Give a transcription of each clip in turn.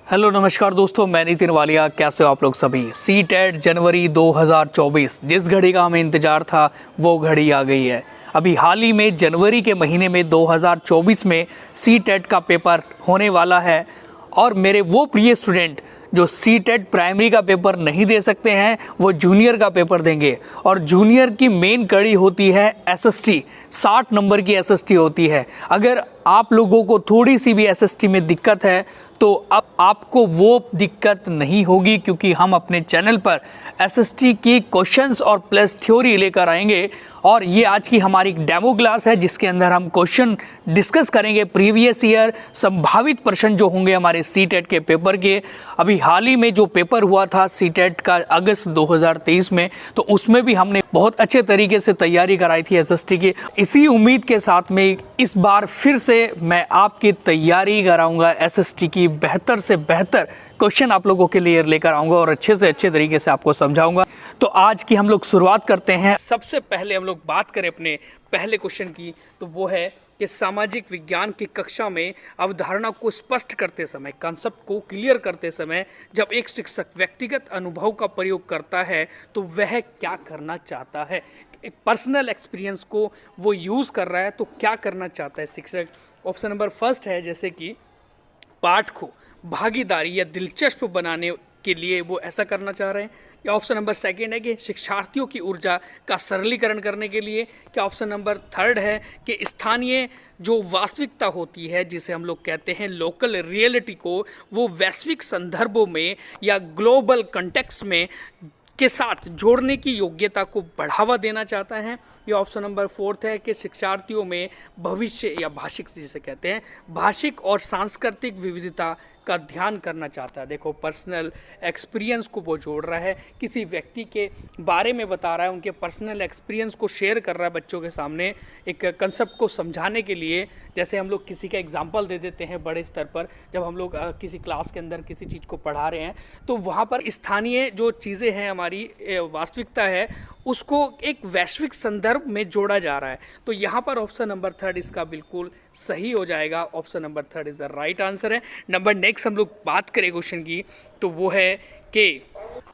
Hello नमस्कार दोस्तों, मैं नितिन वालिया। कैसे हो आप लोग सभी। सीटेट जनवरी 2024 जिस घड़ी का हमें इंतज़ार था वो घड़ी आ गई है। अभी हाल ही में जनवरी के महीने में 2024 में सीटेट का पेपर होने वाला है और मेरे वो प्रिय स्टूडेंट जो सीटेट प्राइमरी का पेपर नहीं दे सकते हैं वो जूनियर का पेपर देंगे। और जूनियर की मेन कड़ी होती है एसएसटी, 60 नंबर की एसएसटी होती है। अगर आप लोगों को थोड़ी सी भी एसएसटी में दिक्कत है तो अब आपको वो दिक्कत नहीं होगी, क्योंकि हम अपने चैनल पर एसएसटी की क्वेश्चंस और प्लस थ्योरी लेकर आएंगे। और ये आज की हमारी डेमो क्लास है जिसके अंदर हम क्वेश्चन डिस्कस करेंगे, प्रीवियस ईयर संभावित प्रश्न जो होंगे हमारे सीटेट के पेपर के। अभी हाल ही में जो पेपर हुआ था सीटेट का अगस्त 2023 में, तो उसमें भी हमने बहुत अच्छे तरीके से तैयारी कराई थी एसएसटी की। इसी उम्मीद के साथ में इस बार फिर से मैं आपकी तैयारी कराऊंगा, एसएसटी की बेहतर से बेहतर क्वेश्चन आप लोगों के लिए लेकर आऊंगा और अच्छे से अच्छे तरीके से आपको समझाऊंगा। तो आज की हम लोग शुरुआत करते हैं। सबसे पहले हम लोग बात करें अपने पहले क्वेश्चन की, तो वो है कि सामाजिक विज्ञान की कक्षा में अवधारणा को स्पष्ट करते समय, कॉन्सेप्ट को क्लियर करते समय जब एक शिक्षक व्यक्तिगत अनुभव का प्रयोग करता है तो वह क्या करना चाहता है। एक पर्सनल एक्सपीरियंस को वो यूज़ कर रहा है तो क्या करना चाहता है शिक्षक। ऑप्शन नंबर फर्स्ट है जैसे कि पाठ को भागीदारी या दिलचस्प बनाने के लिए वो ऐसा करना चाह रहे हैं। या ऑप्शन नंबर सेकंड है कि शिक्षार्थियों की ऊर्जा का सरलीकरण करने के लिए। क्या ऑप्शन नंबर थर्ड है कि स्थानीय जो वास्तविकता होती है जिसे हम लोग कहते हैं लोकल रियलिटी को वो वैश्विक संदर्भों में या ग्लोबल कॉन्टेक्स्ट में के साथ जोड़ने की योग्यता को बढ़ावा देना चाहता है। ये ऑप्शन नंबर फोर्थ है कि शिक्षार्थियों में भविष्य या भाषिक जिसे कहते हैं भाषिक और सांस्कृतिक विविधता का ध्यान करना चाहता है। देखो, पर्सनल एक्सपीरियंस को वो जोड़ रहा है, किसी व्यक्ति के बारे में बता रहा है, उनके पर्सनल एक्सपीरियंस को शेयर कर रहा है बच्चों के सामने एक कंसेप्ट को समझाने के लिए। जैसे हम लोग किसी का एग्जांपल दे देते हैं बड़े स्तर पर, जब हम लोग किसी क्लास के अंदर किसी चीज़ को पढ़ा रहे हैं तो वहाँ पर स्थानीय जो चीज़ें हैं हमारी वास्तविकता है उसको एक वैश्विक संदर्भ में जोड़ा जा रहा है। तो यहाँ पर ऑप्शन नंबर थर्ड इसका बिल्कुल सही हो जाएगा। Option number third is the right answer है। नंबर नेक्स्ट हम लोग बात करें क्वेश्चन की, तो वो है कि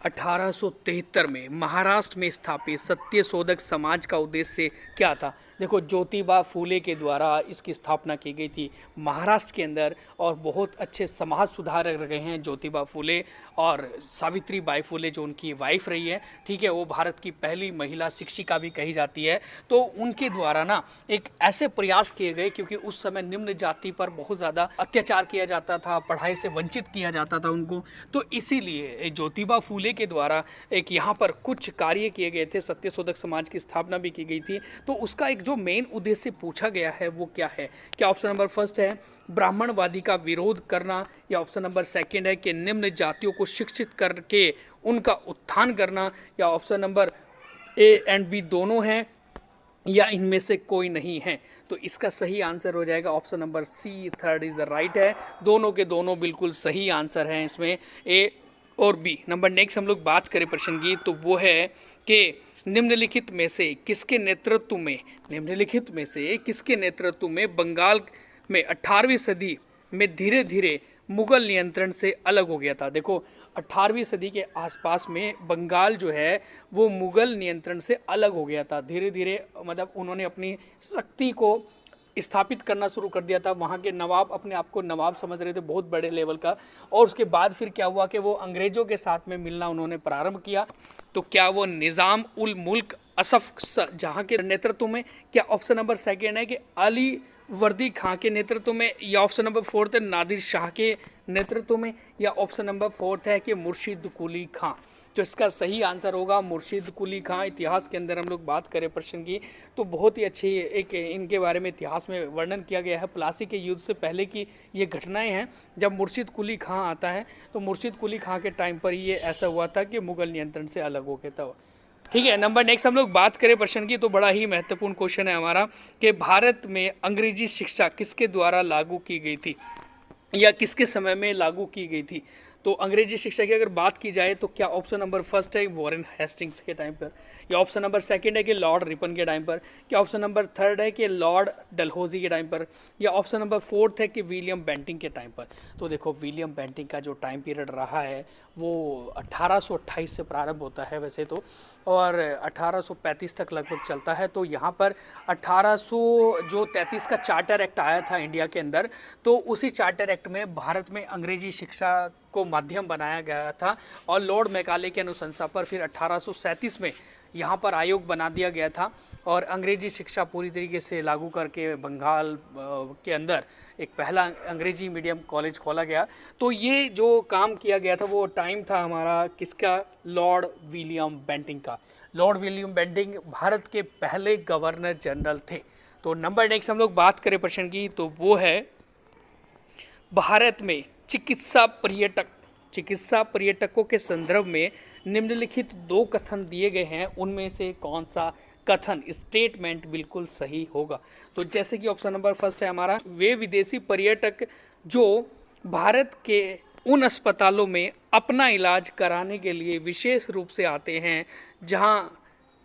1873 में महाराष्ट्र में स्थापित सत्यशोधक समाज का उद्देश्य क्या था। देखो, ज्योतिबा फूले के द्वारा इसकी स्थापना की गई थी महाराष्ट्र के अंदर, और बहुत अच्छे समाज सुधारक रहे हैं ज्योतिबा फूले। और सावित्री बाई फूले जो उनकी वाइफ रही है, ठीक है, वो भारत की पहली महिला शिक्षिका भी कही जाती है। तो उनके द्वारा ना एक ऐसे प्रयास किए गए, क्योंकि उस समय निम्न जाति पर बहुत ज़्यादा अत्याचार किया जाता था, पढ़ाई से वंचित किया जाता था उनको। तो इसीलिए ज्योतिबा फूले के द्वारा एक यहाँ पर कुछ कार्य किए गए थे, सत्यशोधक समाज की स्थापना भी की गई थी। तो उसका एक जो मेन उद्देश्य पूछा गया है वो क्या है। क्या ऑप्शन नंबर फर्स्ट है ब्राह्मणवादी का विरोध करना, या ऑप्शन नंबर सेकंड है कि निम्न जातियों को शिक्षित करके उनका उत्थान करना, या option number A and B दोनों हैं, या इनमें से कोई नहीं है। तो इसका सही आंसर हो जाएगा option number C, third is the right है। दोनों के दोनों बिल्कुल सही आंसर हैं इसमें, ए और बी। नंबर नेक्स्ट हम लोग बात करें प्रश्न की, तो वो है कि निम्नलिखित में से किसके नेतृत्व में बंगाल में 18वीं सदी में धीरे धीरे मुगल नियंत्रण से अलग हो गया था। देखो, 18वीं सदी के आसपास में बंगाल जो है वो मुगल नियंत्रण से अलग हो गया था धीरे धीरे। मतलब उन्होंने अपनी शक्ति को स्थापित करना शुरू कर दिया था। वहाँ के नवाब अपने आप को नवाब समझ रहे थे, बहुत बड़े लेवल का। और उसके बाद फिर क्या हुआ कि वो अंग्रेज़ों के साथ में मिलना उन्होंने प्रारंभ किया। तो क्या वो निज़ाम उल मुल्क असफ जहाँ के नेतृत्व में, क्या ऑप्शन नंबर सेकेंड है कि अली वर्दी खां के नेतृत्व में, या ऑप्शन नंबर फोर्थ है नादिर शाह के नेतृत्व में, या ऑप्शन नंबर फोर्थ है कि मुर्शिद कुली खां। तो इसका सही आंसर होगा मुर्शिद कुली खां। इतिहास के अंदर हम लोग बात करें प्रश्न की, तो बहुत ही अच्छी एक इनके बारे में इतिहास में वर्णन किया गया है। प्लासी के युद्ध से पहले की ये घटनाएं हैं। जब मुर्शिद कुली खां आता है तो मुर्शिद कुली खां के टाइम पर ये ऐसा हुआ था कि मुगल नियंत्रण से अलग हो गया था। ठीक है, नंबर नेक्स्ट हम लोग बात करें प्रश्न की, तो बड़ा ही महत्वपूर्ण क्वेश्चन है हमारा कि भारत में अंग्रेजी शिक्षा किसके द्वारा लागू की गई थी या किसके समय में लागू की गई थी। तो अंग्रेजी शिक्षा की अगर बात की जाए तो क्या ऑप्शन नंबर फर्स्ट है वॉरेन हेस्टिंग्स के टाइम पर, या ऑप्शन नंबर सेकंड है कि लॉर्ड रिपन के टाइम पर, क्या ऑप्शन नंबर थर्ड है कि लॉर्ड डलहौजी के टाइम पर, या ऑप्शन नंबर फोर्थ है कि विलियम बेंटिंग के टाइम पर। तो देखो विलियम बेंटिंग का जो टाइम पीरियड रहा है वो 1828 से प्रारंभ होता है वैसे तो, और 1835 तक लगभग चलता है। तो यहाँ पर 1833 का चार्टर एक्ट आया था इंडिया के अंदर, तो उसी चार्टर एक्ट में भारत में अंग्रेजी शिक्षा को माध्यम बनाया गया था, और लॉर्ड मैकाले की अनुशंसा पर फिर 1837 में यहाँ पर आयोग बना दिया गया था, और अंग्रेजी शिक्षा पूरी तरीके से लागू करके बंगाल के अंदर एक पहला अंग्रेजी मीडियम कॉलेज खोला गया। तो ये जो काम किया गया था वो टाइम था हमारा किसका, लॉर्ड विलियम बेंटिंग का। लॉर्ड विलियम बेंटिंग भारत के पहले गवर्नर जनरल थे। तो नंबर नेक्स्ट हम लोग बात करें प्रश्न की, तो वो है भारत में चिकित्सा पर्यटकों के संदर्भ में निम्नलिखित दो कथन दिए गए हैं, उनमें से कौन सा कथन स्टेटमेंट बिल्कुल सही होगा। तो जैसे कि ऑप्शन नंबर फर्स्ट है हमारा, वे विदेशी पर्यटक जो भारत के उन अस्पतालों में अपना इलाज कराने के लिए विशेष रूप से आते हैं जहां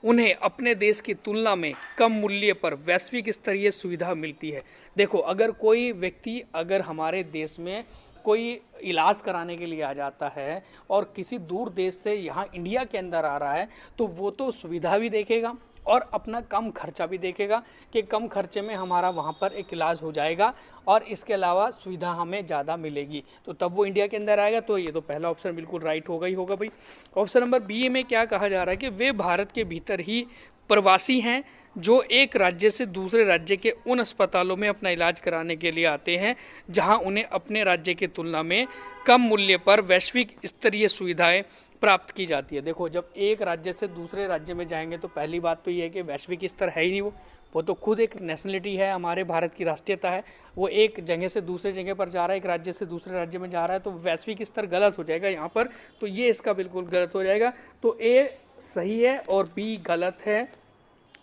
उन्हें अपने देश की तुलना में कम मूल्य पर वैश्विक स्तरीय सुविधा मिलती है। देखो अगर कोई व्यक्ति अगर हमारे देश में कोई इलाज कराने के लिए आ जाता है और किसी दूर देश से यहाँ इंडिया के अंदर आ रहा है, तो वो तो सुविधा भी देखेगा और अपना कम खर्चा भी देखेगा कि कम खर्चे में हमारा वहाँ पर एक इलाज हो जाएगा और इसके अलावा सुविधा हमें ज़्यादा मिलेगी, तो तब वो इंडिया के अंदर आएगा। तो ये तो पहला ऑप्शन बिल्कुल राइट होगा ही होगा भाई। ऑप्शन नंबर बी में क्या कहा जा रहा है कि वे भारत के भीतर ही प्रवासी हैं जो एक राज्य से दूसरे राज्य के उन अस्पतालों में अपना इलाज कराने के लिए आते हैं जहां उन्हें अपने राज्य की तुलना में कम मूल्य पर वैश्विक स्तरीय सुविधाएं प्राप्त की जाती है। देखो जब एक राज्य से दूसरे राज्य में जाएंगे तो पहली बात तो ये है कि वैश्विक स्तर है ही नहीं, वो तो खुद एक नेशनलिटी है, हमारे भारत की राष्ट्रीयता है, वो एक जगह से दूसरे जगह पर जा रहा है, एक राज्य से दूसरे राज्य में जा रहा है, तो वैश्विक स्तर गलत हो जाएगा यहाँ पर, तो ये इसका बिल्कुल गलत हो जाएगा। तो ए सही है और बी गलत है,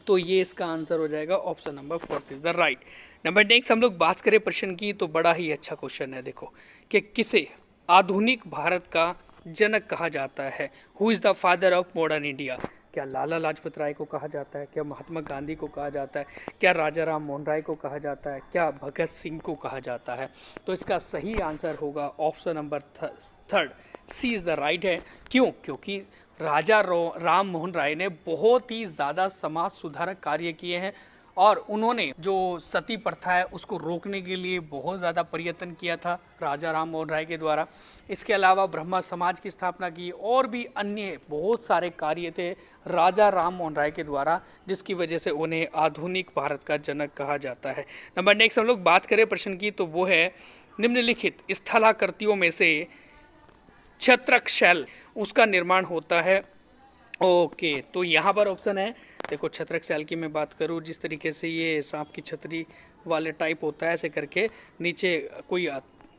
तो ये इसका आंसर हो जाएगा option number fourth is the right. Number next हम लोग बात करें प्रश्न की, तो बड़ा ही अच्छा क्वेश्चन है। देखो कि किसे आधुनिक भारत का जनक कहा जाता है, who is the father of modern India. क्या लाला लाजपत राय को कहा जाता है, क्या महात्मा गांधी को कहा जाता है, क्या राजा राम मोहन राय को कहा जाता है, क्या भगत सिंह को कहा जाता है। तो इसका सही आंसर होगा option number third, C is the right है। क्यों? क्योंकि राजा राम मोहन राय ने बहुत ही ज़्यादा समाज सुधारक कार्य किए हैं और उन्होंने जो सती प्रथा है उसको रोकने के लिए बहुत ज़्यादा प्रयत्न किया था राजा राम मोहन राय के द्वारा। इसके अलावा ब्रह्मा समाज की स्थापना की और भी अन्य बहुत सारे कार्य थे राजा राम मोहन राय के द्वारा, जिसकी वजह से उन्हें आधुनिक भारत का जनक कहा जाता है। नंबर नेक्स्ट हम लोग बात करें प्रश्न की, तो वो है निम्नलिखित स्थलाकृतियों में से छत्रक शैल उसका निर्माण होता है। ओके, तो यहाँ पर ऑप्शन है, देखो छत्रक शैल की मैं बात करूँ, जिस तरीके से ये सांप की छतरी वाले टाइप होता है, ऐसे करके नीचे कोई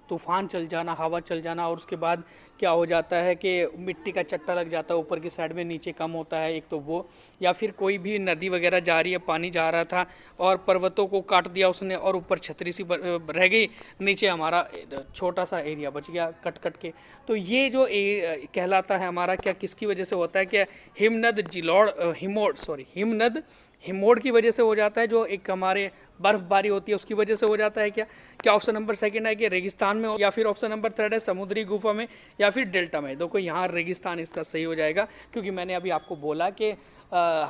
तूफान चल जाना, हवा चल जाना, और उसके बाद क्या हो जाता है कि मिट्टी का चट्टा लग जाता है ऊपर की साइड में, नीचे कम होता है, एक तो वो, या फिर कोई भी नदी वगैरह जा रही है, पानी जा रहा था और पर्वतों को काट दिया उसने और ऊपर छतरी सी रह गई, नीचे हमारा छोटा सा एरिया बच गया कट कट के। तो ये जो कहलाता है हमारा क्या, किसकी वजह से होता है, क्या हिमनद हिमोड की वजह से हो जाता है, जो एक हमारे बर्फबारी होती है उसकी वजह से हो जाता है। क्या ऑप्शन नंबर सेकंड है कि रेगिस्तान में, या फिर ऑप्शन नंबर थर्ड है समुद्री गुफा में, या फिर डेल्टा में। देखो यहाँ रेगिस्तान इसका सही हो जाएगा, क्योंकि मैंने अभी आपको बोला कि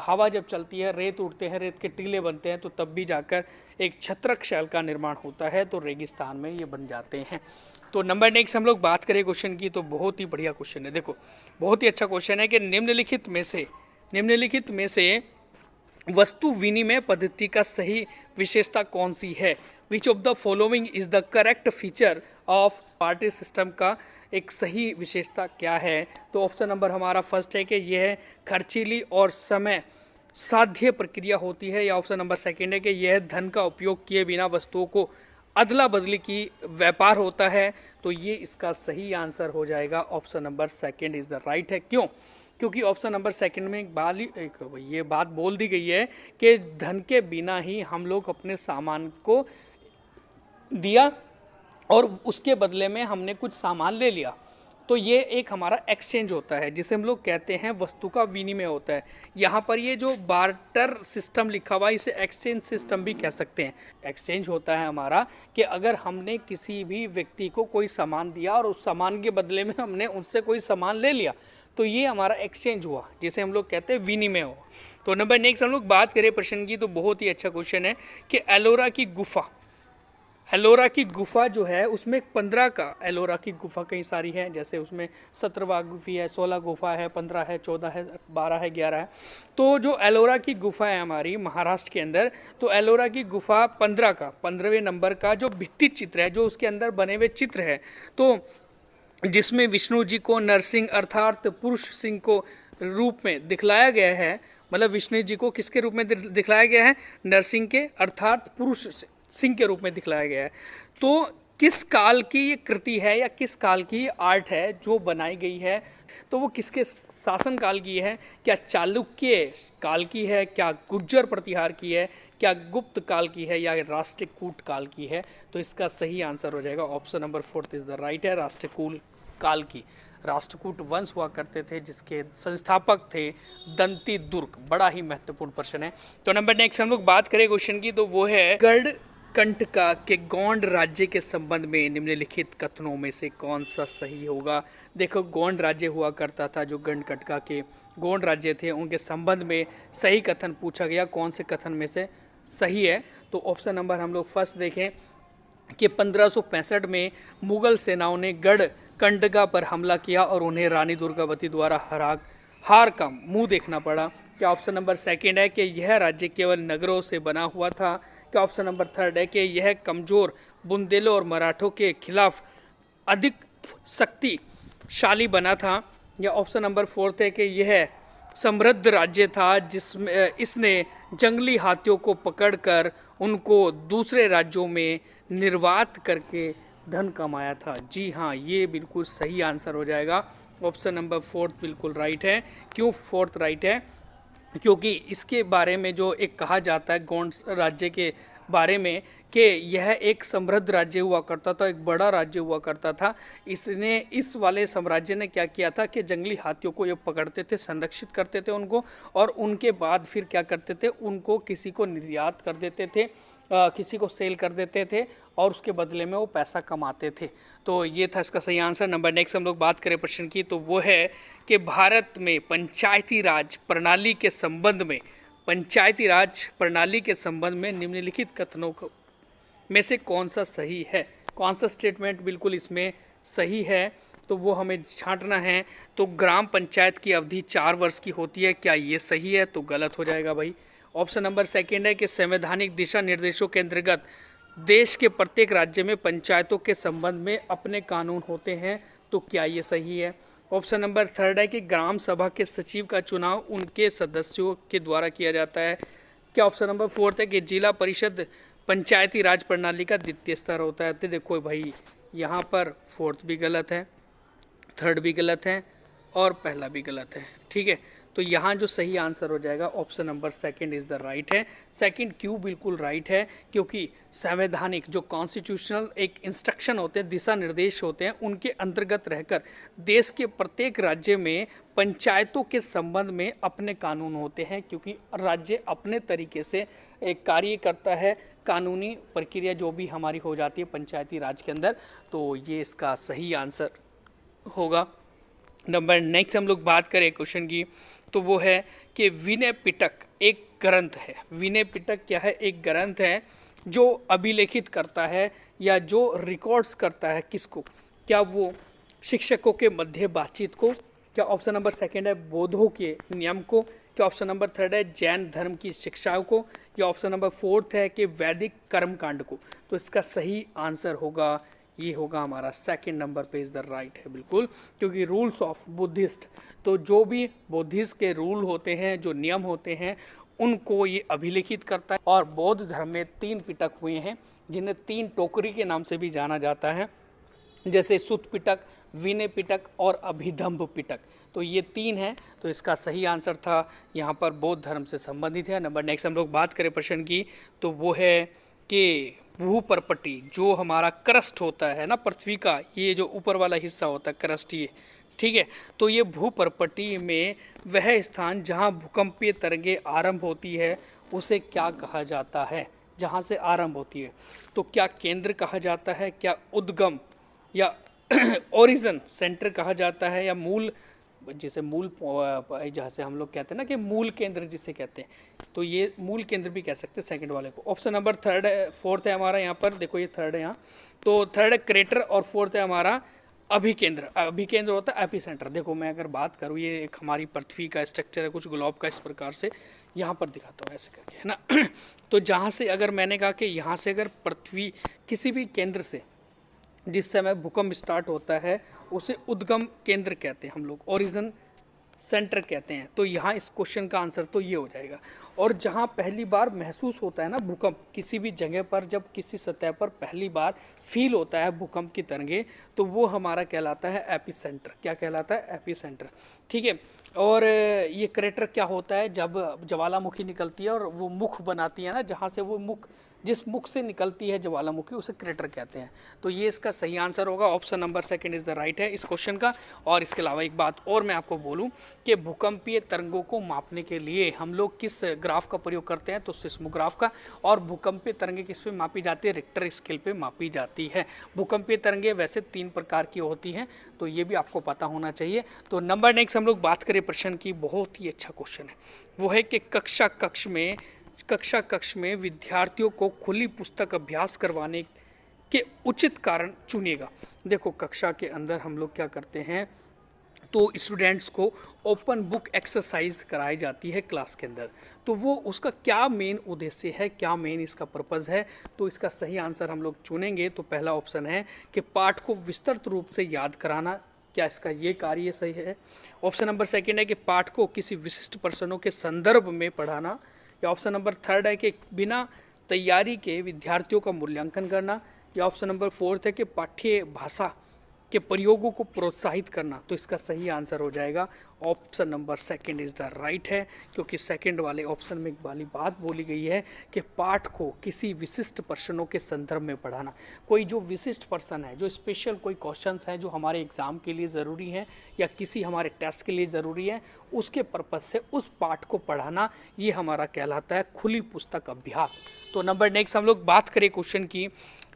हवा जब चलती है, रेत उड़ते हैं, रेत के टीले बनते हैं, तो तब भी जाकर एक छत्रक शैल का निर्माण होता है, तो रेगिस्तान में ये बन जाते हैं। तो नंबर नेक्स्ट हम लोग बात करें क्वेश्चन की, तो बहुत ही बढ़िया क्वेश्चन है। देखो बहुत ही अच्छा क्वेश्चन है कि निम्नलिखित में से वस्तु विनिमय पद्धति का सही विशेषता कौन सी है। Which of the following is the correct feature of party system का एक सही विशेषता क्या है। तो ऑप्शन नंबर हमारा फर्स्ट है कि यह खर्चीली और समय साध्य प्रक्रिया होती है, या ऑप्शन नंबर सेकंड है कि यह धन का उपयोग किए बिना वस्तुओं को अदला बदली की व्यापार होता है। तो ये इसका सही आंसर हो जाएगा option number second is the right है। क्यों? क्योंकि ऑप्शन नंबर सेकंड में ये बात बोल दी गई है कि धन के बिना ही हम लोग अपने सामान को दिया और उसके बदले में हमने कुछ सामान ले लिया, तो ये एक हमारा एक्सचेंज होता है जिसे हम लोग कहते हैं वस्तु का विनिमय होता है। यहाँ पर ये जो बार्टर सिस्टम लिखा हुआ है इसे एक्सचेंज सिस्टम भी कह सकते हैं। एक्सचेंज होता है हमारा कि अगर हमने किसी भी व्यक्ति को कोई सामान दिया और उस सामान के बदले में हमने उससे कोई सामान ले लिया तो ये हमारा एक्सचेंज हुआ, जिसे हम लोग कहते हैं विनिमय हुआ। तो नंबर नेक्स्ट हम लोग बात करें प्रश्न की, तो बहुत ही अच्छा क्वेश्चन है कि एलोरा की गुफा, एलोरा की गुफा जो है उसमें 15 का, एलोरा की गुफा कई सारी है, जैसे उसमें 17वां गुफी है, 16 गुफा है, 15 है, 14 है, 12 है, 11 है। तो जो एलोरा की गुफा है हमारी महाराष्ट्र के अंदर, तो एलोरा की गुफा 15 का, 15वें नंबर का जो भित्ति चित्र है, जो उसके अंदर बने हुए चित्र है, तो जिसमें विष्णु जी को नरसिंह अर्थात पुरुष सिंह को रूप में दिखलाया गया है, मतलब विष्णु जी को किसके रूप में दिखलाया गया है? नरसिंह के अर्थात पुरुष सिंह के रूप में दिखलाया गया है। तो किस काल की ये कृति है या किस काल की ये आर्ट है जो बनाई गई है? तो वो किसके शासन काल की है? क्या चालुक्य काल की है, क्या गुर्जर प्रतिहार की है, क्या गुप्त काल की है, या राष्ट्रकूट काल की है? तो इसका सही आंसर हो जाएगा option number 4 is the right है, राष्ट्रकूट काल की। राष्ट्रकूट वंश हुआ करते थे जिसके संस्थापक थे दंती दुर्ग। बड़ा ही महत्वपूर्ण प्रश्न है। तो नंबर नेक्स्ट हम लोग बात करें क्वेश्चन की, तो वो है गढ़ कंटका के गोंड राज्य के संबंध में निम्नलिखित कथनों में से कौन सा सही होगा? देखो, गोंड राज्य हुआ करता था, जो गढ़ कंटका के गोंड राज्य थे उनके संबंध में सही कथन पूछा गया, कौन से कथन में से सही है? तो ऑप्शन नंबर हम लोग फर्स्ट देखें कि 1565 में मुगल सेनाओं ने गढ़ कंटका पर हमला किया और उन्हें रानी दुर्गावती द्वारा हार का मुंह देखना पड़ा। क्या ऑप्शन नंबर सेकंड है कि यह राज्य केवल नगरों से बना हुआ था? क्या ऑप्शन नंबर थर्ड है कि यह कमजोर बुंदेलों और मराठों के खिलाफ अधिक शक्तिशाली बना था? या ऑप्शन नंबर फोर्थ है कि यह समृद्ध राज्य था जिसमें इसने जंगली हाथियों को पकड़कर उनको दूसरे राज्यों में निर्वात करके धन कमाया था? जी हाँ, ये बिल्कुल सही आंसर हो जाएगा। ऑप्शन नंबर फोर्थ बिल्कुल राइट है। क्यों फोर्थ राइट है? क्योंकि इसके बारे में जो एक कहा जाता है गोंड राज्य के बारे में कि यह एक समृद्ध राज्य हुआ करता था, एक बड़ा राज्य हुआ करता था। इसने इस वाले साम्राज्य ने क्या किया था कि जंगली हाथियों को ये पकड़ते थे, संरक्षित करते थे उनको, और उनके बाद फिर क्या करते थे, उनको किसी को निर्यात कर देते थे, किसी को सेल कर देते थे और उसके बदले में वो पैसा कमाते थे। तो ये था इसका सही आंसर। नंबर नेक्स्ट हम लोग बात करें प्रश्न की, तो वो है कि भारत में पंचायती राज प्रणाली के संबंध में, पंचायती राज प्रणाली के संबंध में निम्नलिखित कथनों में से कौन सा सही है? कौन सा स्टेटमेंट बिल्कुल इसमें सही है? तो वो हमें छांटना है। तो ग्राम पंचायत की अवधि 4 वर्ष की होती है, क्या ये सही है? तो गलत हो जाएगा भाई। ऑप्शन नंबर सेकंड है कि संवैधानिक दिशा निर्देशों के अंतर्गत देश के प्रत्येक राज्य में पंचायतों के संबंध में अपने कानून होते हैं, तो क्या ये सही है? ऑप्शन नंबर थर्ड है कि ग्राम सभा के सचिव का चुनाव उनके सदस्यों के द्वारा किया जाता है। क्या ऑप्शन नंबर फोर्थ है कि जिला परिषद पंचायती राज प्रणाली का द्वितीय स्तर होता है? तो देखो भाई, यहाँ पर फोर्थ भी गलत है, थर्ड भी गलत है और पहला भी गलत है। ठीक है, तो यहाँ जो सही आंसर हो जाएगा option number second is the right है। सेकंड क्यों बिल्कुल राइट है? क्योंकि संवैधानिक जो कॉन्स्टिट्यूशनल एक इंस्ट्रक्शन होते हैं, दिशा निर्देश होते हैं, उनके अंतर्गत रहकर देश के प्रत्येक राज्य में पंचायतों के संबंध में अपने कानून होते हैं, क्योंकि राज्य अपने तरीके से एक कार्य करता है, कानूनी प्रक्रिया जो भी हमारी हो जाती है पंचायती राज के अंदर। तो ये इसका सही आंसर होगा। नंबर नेक्स्ट हम लोग बात करें क्वेश्चन की, तो वो है कि विनय पिटक एक ग्रंथ है। विनय पिटक क्या है? एक ग्रंथ है जो अभिलेखित करता है या जो रिकॉर्ड्स करता है किसको? क्या वो शिक्षकों के मध्य बातचीत को? क्या ऑप्शन नंबर सेकंड है बौद्धों के नियम को? क्या ऑप्शन नंबर थर्ड है जैन धर्म की शिक्षाओं को? या ऑप्शन नंबर फोर्थ है कि वैदिक कर्मकांड को? तो इसका सही आंसर होगा, ये होगा हमारा सेकंड नंबर पे इज़ द राइट है बिल्कुल। क्योंकि रूल्स ऑफ बुद्धिस्ट, तो जो भी बुद्धिस्ट के रूल होते हैं, जो नियम होते हैं, उनको ये अभिलिखित करता है। और बौद्ध धर्म में 3 पिटक हुए हैं जिन्हें 3 टोकरी के नाम से भी जाना जाता है, जैसे सुत पिटक, विनय पिटक और अभिधम्भ पिटक। तो ये 3 हैं। तो इसका सही आंसर था यहाँ पर बौद्ध धर्म से संबंधित है। नंबर नेक्स्ट हम लोग बात करें प्रश्न की, तो वो है कि भूपर्पटी, जो हमारा क्रस्ट होता है ना पृथ्वी का, ये जो ऊपर वाला हिस्सा होता है क्रस्ट, ये ठीक है। तो ये भूपर्पटी में वह स्थान जहाँ भूकंपीय तरंगे आरंभ होती है उसे क्या कहा जाता है, जहाँ से आरंभ होती है। तो क्या केंद्र कहा जाता है, क्या उद्गम या ओरिजिन सेंटर कहा जाता है, या मूल, जैसे मूल, जहाँ से हम लोग कहते हैं ना कि मूल केंद्र जिसे कहते हैं, तो ये मूल केंद्र भी कह सकते हैं सेकंड वाले को। ऑप्शन नंबर फोर्थ है हमारा यहाँ पर, देखो ये थर्ड है यहाँ, तो थर्ड है क्रेटर और फोर्थ है हमारा अभिकेंद्र। अभिकेंद्र होता है एपिसेंटर। देखो मैं अगर बात करूँ, ये एक हमारी पृथ्वी का स्ट्रक्चर है कुछ ग्लोब का, इस प्रकार से यहाँ पर दिखाता हूँ ऐसे करके, है ना। तो जहाँ से अगर मैंने कहा कि यहाँ से अगर पृथ्वी किसी भी केंद्र से जिस समय भूकंप स्टार्ट होता है उसे उद्गम केंद्र कहते हैं हम लोग, ओरिजिन सेंटर कहते हैं। तो यहाँ इस क्वेश्चन का आंसर तो ये हो जाएगा। और जहाँ पहली बार महसूस होता है ना भूकंप, किसी भी जगह पर जब किसी सतह पर पहली बार फील होता है भूकंप की तरंगे, तो वो हमारा कहलाता है एपिसेंटर। क्या कहलाता है? एपिसेंटर, ठीक है। और ये क्रेटर क्या होता है? जब ज्वालामुखी निकलती है और वो मुख बनाती है ना, जहाँ से वो मुख, जिस मुख से निकलती है ज्वालामुखी, उसे क्रेटर कहते हैं। तो ये इसका सही आंसर होगा, option number second is the right है इस क्वेश्चन का। और इसके अलावा एक बात और मैं आपको बोलूं कि भूकंपीय तरंगों को मापने के लिए हम लोग किस ग्राफ का प्रयोग करते हैं? तो सिस्मोग्राफ का। और भूकंपीय तरंगें किस पे मापी जाती है? रिक्टर स्केल पे मापी जाती है। भूकंपीय तरंगें वैसे 3 प्रकार की होती हैं, तो ये भी आपको पता होना चाहिए। तो नंबर नेक्स्ट हम लोग बात करें प्रश्न की, बहुत ही अच्छा क्वेश्चन है, वो है कि कक्षा कक्ष में विद्यार्थियों को खुली पुस्तक अभ्यास करवाने के उचित कारण चुनिएगा। देखो कक्षा के अंदर हम लोग क्या करते हैं, तो स्टूडेंट्स को ओपन बुक एक्सरसाइज कराई जाती है क्लास के अंदर। तो वो उसका क्या मेन उद्देश्य है, क्या मेन इसका पर्पज़ है? तो इसका सही आंसर हम लोग चुनेंगे तो पहला ऑप्शन है कि पाठ को विस्तृत रूप से याद कराना। क्या इसका ये कार्य सही है? ऑप्शन नंबर सेकंड है कि पाठ को किसी विशिष्ट प्रश्नों के संदर्भ में पढ़ाना। या ऑप्शन नंबर थर्ड है कि बिना तैयारी के विद्यार्थियों का मूल्यांकन करना। या ऑप्शन नंबर फोर्थ है कि पाठ्य भाषा के प्रयोगों को प्रोत्साहित करना। तो इसका सही आंसर हो जाएगा option number second is the right है, क्योंकि सेकंड वाले ऑप्शन में एक वाली बात बोली गई है कि पाठ को किसी विशिष्ट प्रश्नों के संदर्भ में पढ़ाना। कोई जो विशिष्ट पर्सन है, जो स्पेशल कोई क्वेश्चंस हैं जो हमारे एग्जाम के लिए ज़रूरी हैं या किसी हमारे टेस्ट के लिए ज़रूरी है, उसके पर्पज़ से उस पाठ को पढ़ाना, ये हमारा कहलाता है खुली पुस्तक अभ्यास। तो नंबर नेक्स्ट हम लोग बात करें क्वेश्चन की,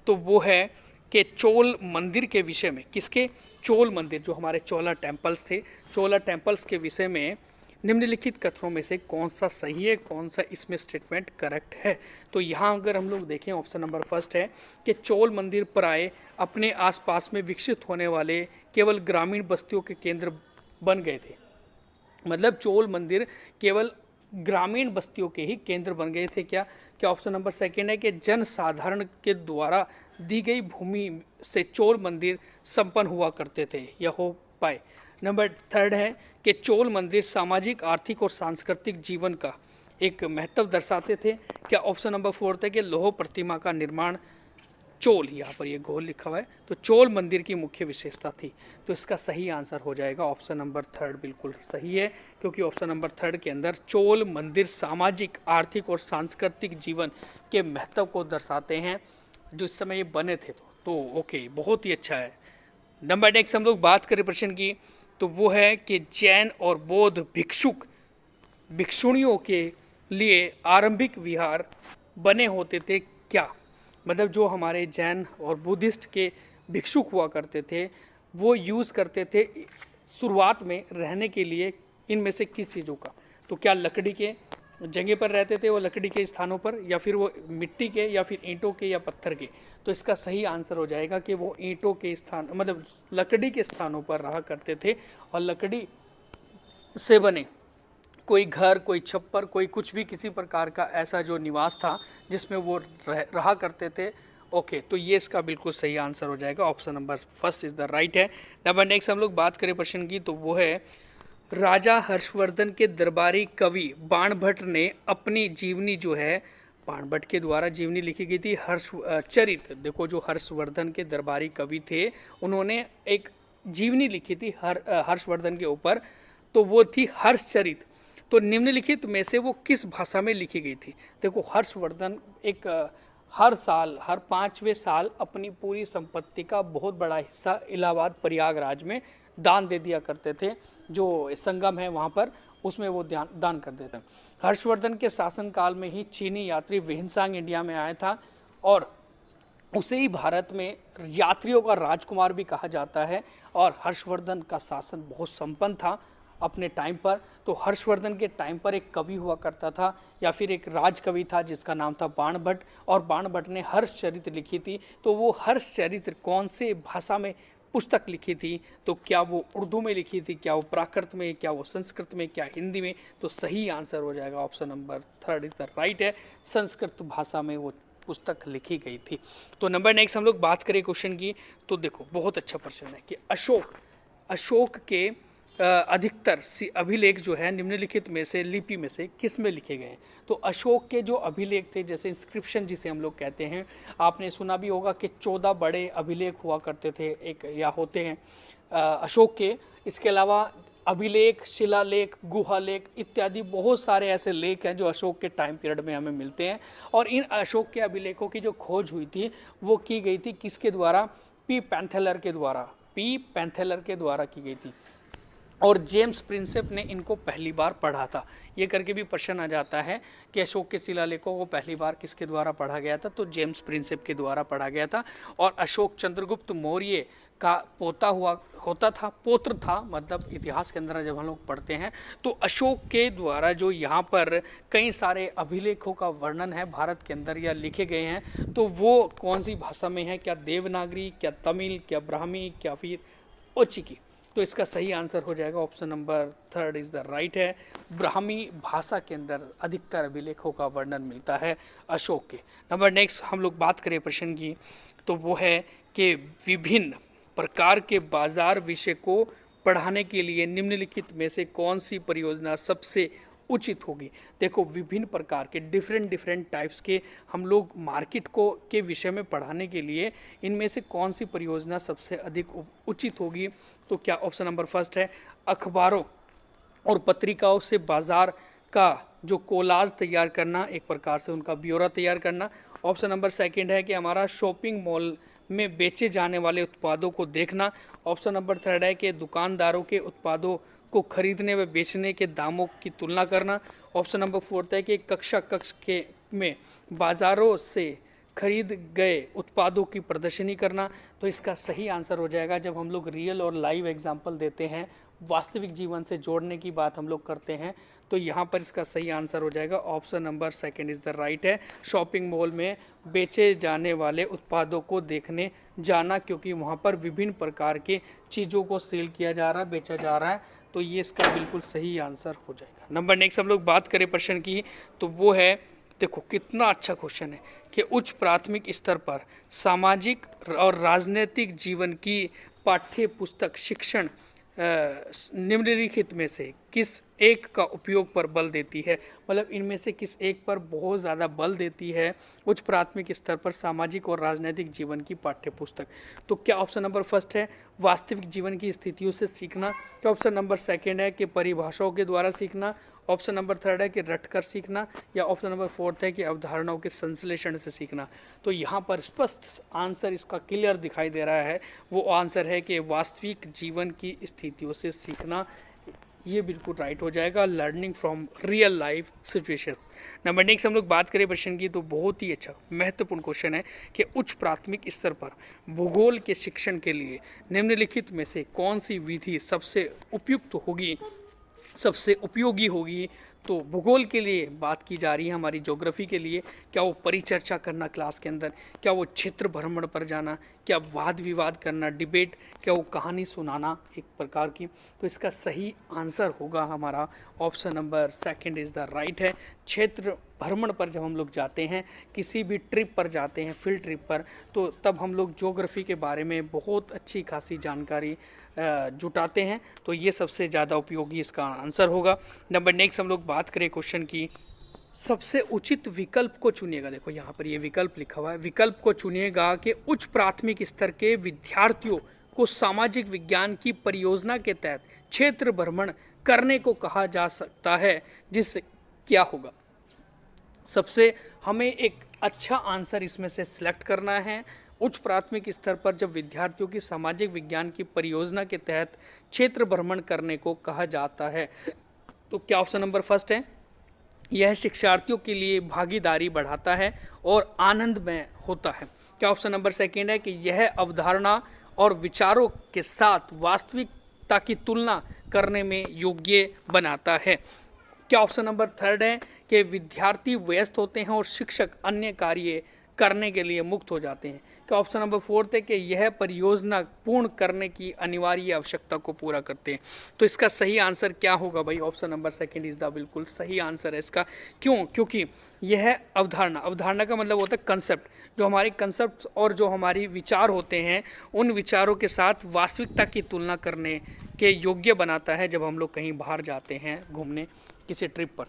तो वो है कि चोल मंदिर के विषय में, किसके? चोल मंदिर, जो हमारे चोला टेम्पल्स थे, चोला टेम्पल्स के विषय में निम्नलिखित कथनों में से कौन सा सही है, कौन सा इसमें स्टेटमेंट करेक्ट है? तो यहाँ अगर हम लोग देखें, ऑप्शन नंबर फर्स्ट है कि चोल मंदिर प्राय अपने आसपास में विकसित होने वाले केवल ग्रामीण बस्तियों के केंद्र बन गए थे। मतलब चोल मंदिर केवल ग्रामीण बस्तियों के ही केंद्र बन गए थे। क्या ऑप्शन नंबर सेकंड है कि जनसाधारण के द्वारा दी गई भूमि से चोल मंदिर संपन्न हुआ करते थे या हो पाए। नंबर थर्ड है कि चोल मंदिर सामाजिक, आर्थिक और सांस्कृतिक जीवन का एक महत्व दर्शाते थे। क्या ऑप्शन नंबर फोर्थ है कि लौह प्रतिमा का निर्माण चोल, यहाँ पर ये गोल लिखा हुआ है, तो चोल मंदिर की मुख्य विशेषता थी। तो इसका सही आंसर हो जाएगा ऑप्शन नंबर थर्ड, बिल्कुल सही है, क्योंकि ऑप्शन नंबर थर्ड के अंदर चोल मंदिर सामाजिक, आर्थिक और सांस्कृतिक जीवन के महत्व को दर्शाते हैं जो इस समय ये बने थे। तो ओके, बहुत ही अच्छा है। नंबर नेक्स्ट हम लोग बात करें प्रश्न की, तो वो है कि जैन और बौद्ध भिक्षुणियों के लिए आरंभिक विहार बने होते थे क्या? मतलब जो हमारे जैन और बुद्धिस्ट के भिक्षुक हुआ करते थे, वो यूज़ करते थे शुरुआत में रहने के लिए इनमें से किस चीज़ों का? तो क्या लकड़ी के जगह पर रहते थे, वो लकड़ी के स्थानों पर, या फिर वो मिट्टी के, या फिर ईंटों के, या पत्थर के? तो इसका सही आंसर हो जाएगा कि वो ईंटों के स्थान, मतलब लकड़ी के स्थानों पर रहा करते थे। और लकड़ी से बने कोई घर, कोई छप्पर, कोई कुछ भी किसी प्रकार का ऐसा जो निवास था जिसमें वो रहा करते थे। ओके, तो ये इसका बिल्कुल सही आंसर हो जाएगा, option number first is the right है। नंबर नेक्स्ट हम लोग बात करें प्रश्न की, तो वो है राजा हर्षवर्धन के दरबारी कवि बाणभट्ट ने अपनी जीवनी जो है, बाणभट्ट के द्वारा जीवनी लिखी गई थी हर्षचरित। देखो जो हर्षवर्धन के दरबारी कवि थे, उन्होंने एक जीवनी लिखी थी हर्षवर्धन के ऊपर, तो वो थी हर्षचरित। तो निम्नलिखित में से वो किस भाषा में लिखी गई थी? देखो हर्षवर्धन एक हर साल, हर 5वें साल अपनी पूरी संपत्ति का बहुत बड़ा हिस्सा इलाहाबाद प्रयागराज में दान दे दिया करते थे। जो संगम है वहाँ पर, उसमें वो दान कर देते हैं। हर्षवर्धन के शासनकाल में ही चीनी यात्री विहिंसांग इंडिया में आया था और उसे ही भारत में यात्रियों का राजकुमार भी कहा जाता है। और हर्षवर्धन का शासन बहुत संपन्न था अपने टाइम पर। तो हर्षवर्धन के टाइम पर एक कवि हुआ करता था या फिर एक राजकवि था जिसका नाम था बाणभट्ट, और बाणभट्ट ने हर्षचरित्र लिखी थी। तो वो हर्षचरित्र कौन से भाषा में पुस्तक लिखी थी? तो क्या वो उर्दू में लिखी थी, क्या वो प्राकृत में, क्या वो संस्कृत में, क्या हिंदी में? तो सही आंसर हो जाएगा option number 3 is the right है, संस्कृत भाषा में वो पुस्तक लिखी गई थी। तो नंबर नेक्स्ट हम लोग बात करें क्वेश्चन की, तो देखो बहुत अच्छा प्रश्न है कि अशोक के अधिकतर अभिलेख जो है निम्नलिखित में से लिपि में से किस में लिखे गए हैं? तो अशोक के जो अभिलेख थे, जैसे इंस्क्रिप्शन जिसे हम लोग कहते हैं, आपने सुना भी होगा कि 14 बड़े अभिलेख हुआ करते थे एक या होते हैं अशोक के। इसके अलावा अभिलेख, शिलालेख, गुहालेख इत्यादि बहुत सारे ऐसे लेख हैं जो अशोक के टाइम पीरियड में हमें मिलते हैं। और इन अशोक के अभिलेखों की जो खोज हुई थी वो की गई थी किसके द्वारा? पी पैंथेलर के द्वारा की गई थी। और जेम्स प्रिंसेप ने इनको पहली बार पढ़ा था। ये करके भी प्रश्न आ जाता है कि अशोक के शिलालेखों को पहली बार किसके द्वारा पढ़ा गया था? तो जेम्स प्रिंसेप के द्वारा पढ़ा गया था। और अशोक चंद्रगुप्त मौर्य का पोत्र था, मतलब इतिहास के अंदर जब हम लोग पढ़ते हैं तो अशोक के द्वारा जो यहाँ पर कई सारे अभिलेखों का वर्णन है भारत के अंदर या लिखे गए हैं, तो वो कौन सी भाषा में है? क्या देवनागरी, क्या तमिल, क्या ब्राह्मी, क्या फिर ओचिकी? तो इसका सही आंसर हो जाएगा option number 3 is the right है। ब्राह्मी भाषा के अंदर अधिकतर अभिलेखों का वर्णन मिलता है अशोक के। नंबर नेक्स्ट हम लोग बात करें प्रश्न की, तो वो है कि विभिन्न प्रकार के बाजार विषय को पढ़ाने के लिए निम्नलिखित में से कौन सी परियोजना सबसे उचित होगी? देखो विभिन्न प्रकार के डिफरेंट टाइप्स के हम लोग मार्केट को के विषय में पढ़ाने के लिए इनमें से कौन सी परियोजना सबसे अधिक उचित होगी? तो क्या ऑप्शन नंबर फर्स्ट है अखबारों और पत्रिकाओं से बाजार का जो कोलाज तैयार करना, एक प्रकार से उनका ब्यौरा तैयार करना। ऑप्शन नंबर सेकंड है कि हमारा शॉपिंग मॉल में बेचे जाने वाले उत्पादों को देखना। ऑप्शन नंबर 3 है कि दुकानदारों के उत्पादों को खरीदने व बेचने के दामों की तुलना करना। ऑप्शन नंबर 4 है कि कक्ष के में बाजारों से खरीद गए उत्पादों की प्रदर्शनी करना। तो इसका सही आंसर हो जाएगा, जब हम लोग रियल और लाइव एग्जाम्पल देते हैं, वास्तविक जीवन से जोड़ने की बात हम लोग करते हैं, तो यहाँ पर इसका सही आंसर हो जाएगा option number 2 is the right है, शॉपिंग मॉल में बेचे जाने वाले उत्पादों को देखने जाना, क्योंकि वहाँ पर विभिन्न प्रकार के चीज़ों को सेल किया जा रहा है, बेचा जा रहा है। तो ये इसका बिल्कुल सही आंसर हो जाएगा। नंबर नेक्स्ट हम लोग बात करें प्रश्न की, तो वो है, देखो कितना अच्छा क्वेश्चन है कि उच्च प्राथमिक स्तर पर सामाजिक और राजनीतिक जीवन की पाठ्य पुस्तक शिक्षण निम्नलिखित में से किस एक का उपयोग पर बल देती है? मतलब इनमें से किस एक पर बहुत ज़्यादा बल देती है उच्च प्राथमिक स्तर पर सामाजिक और राजनीतिक जीवन की पाठ्य पुस्तक? तो क्या ऑप्शन नंबर फर्स्ट है वास्तविक जीवन की स्थितियों से सीखना, क्या ऑप्शन नंबर 2 है कि परिभाषाओं के द्वारा सीखना, ऑप्शन नंबर 3 है कि रटकर सीखना, या ऑप्शन नंबर 4 है कि अवधारणाओं के संश्लेषण से सीखना? तो यहाँ पर स्पष्ट आंसर इसका क्लियर दिखाई दे रहा है, वो आंसर है कि वास्तविक जीवन की स्थितियों से सीखना। ये बिल्कुल राइट हो जाएगा, learning from real life situations. Number next हम लोग बात करें प्रश्न की, तो बहुत ही अच्छा महत्वपूर्ण क्वेश्चन है कि उच्च प्राथमिक स्तर पर भूगोल के शिक्षण के लिए निम्नलिखित में से कौन सी विधि सबसे उपयुक्त होगी, सबसे उपयोगी होगी? तो भूगोल के लिए बात की जा रही है, हमारी ज्योग्राफी के लिए, क्या वो परिचर्चा करना क्लास के अंदर, क्या वो क्षेत्र भ्रमण पर जाना, क्या वाद विवाद करना, डिबेट, क्या वो कहानी सुनाना एक प्रकार की? तो इसका सही आंसर होगा हमारा option number 2 is the right है। क्षेत्र भ्रमण पर जब हम लोग जाते हैं, किसी भी ट्रिप पर जाते हैं, फील्ड ट्रिप पर, तो तब हम लोग ज्योग्राफी के बारे में बहुत अच्छी खासी जानकारी जुटाते हैं। तो ये सबसे ज़्यादा उपयोगी इसका आंसर होगा। नंबर नेक्स्ट हम लोग बात करें क्वेश्चन की, सबसे उचित विकल्प को चुनिएगा। देखो यहाँ पर ये विकल्प लिखा हुआ है, विकल्प को चुनिएगा कि उच्च प्राथमिक स्तर के विद्यार्थियों को सामाजिक विज्ञान की परियोजना के तहत क्षेत्र भ्रमण करने को कहा जा सकता है, जिससे क्या होगा? सबसे हमें एक अच्छा आंसर इसमें से सिलेक्ट करना है। उच्च प्राथमिक स्तर पर जब विद्यार्थियों की सामाजिक विज्ञान की परियोजना के तहत क्षेत्र भ्रमण करने को कहा जाता है, तो क्या ऑप्शन नंबर फर्स्ट है? यह शिक्षार्थियों के लिए भागीदारी बढ़ाता है और आनंदमय होता है। क्या ऑप्शन नंबर सेकेंड है कि यह अवधारणा और विचारों के साथ वास्तविकता की तुलना करने में योग्य बनाता है। क्या ऑप्शन नंबर थर्ड है कि विद्यार्थी व्यस्त होते हैं और शिक्षक अन्य कार्य करने के लिए मुक्त हो जाते हैं। क्या ऑप्शन नंबर फोर्थ है कि यह परियोजना पूर्ण करने की अनिवार्य आवश्यकता को पूरा करते हैं। तो इसका सही आंसर क्या होगा भाई? Option number second is the बिल्कुल सही आंसर है इसका। क्यों? क्योंकि यह अवधारणा का मतलब होता है कंसेप्ट, जो हमारे कंसेप्ट और जो हमारी विचार होते हैं उन विचारों के साथ वास्तविकता की तुलना करने के योग्य बनाता है जब हम लोग कहीं बाहर जाते हैं घूमने किसी ट्रिप पर।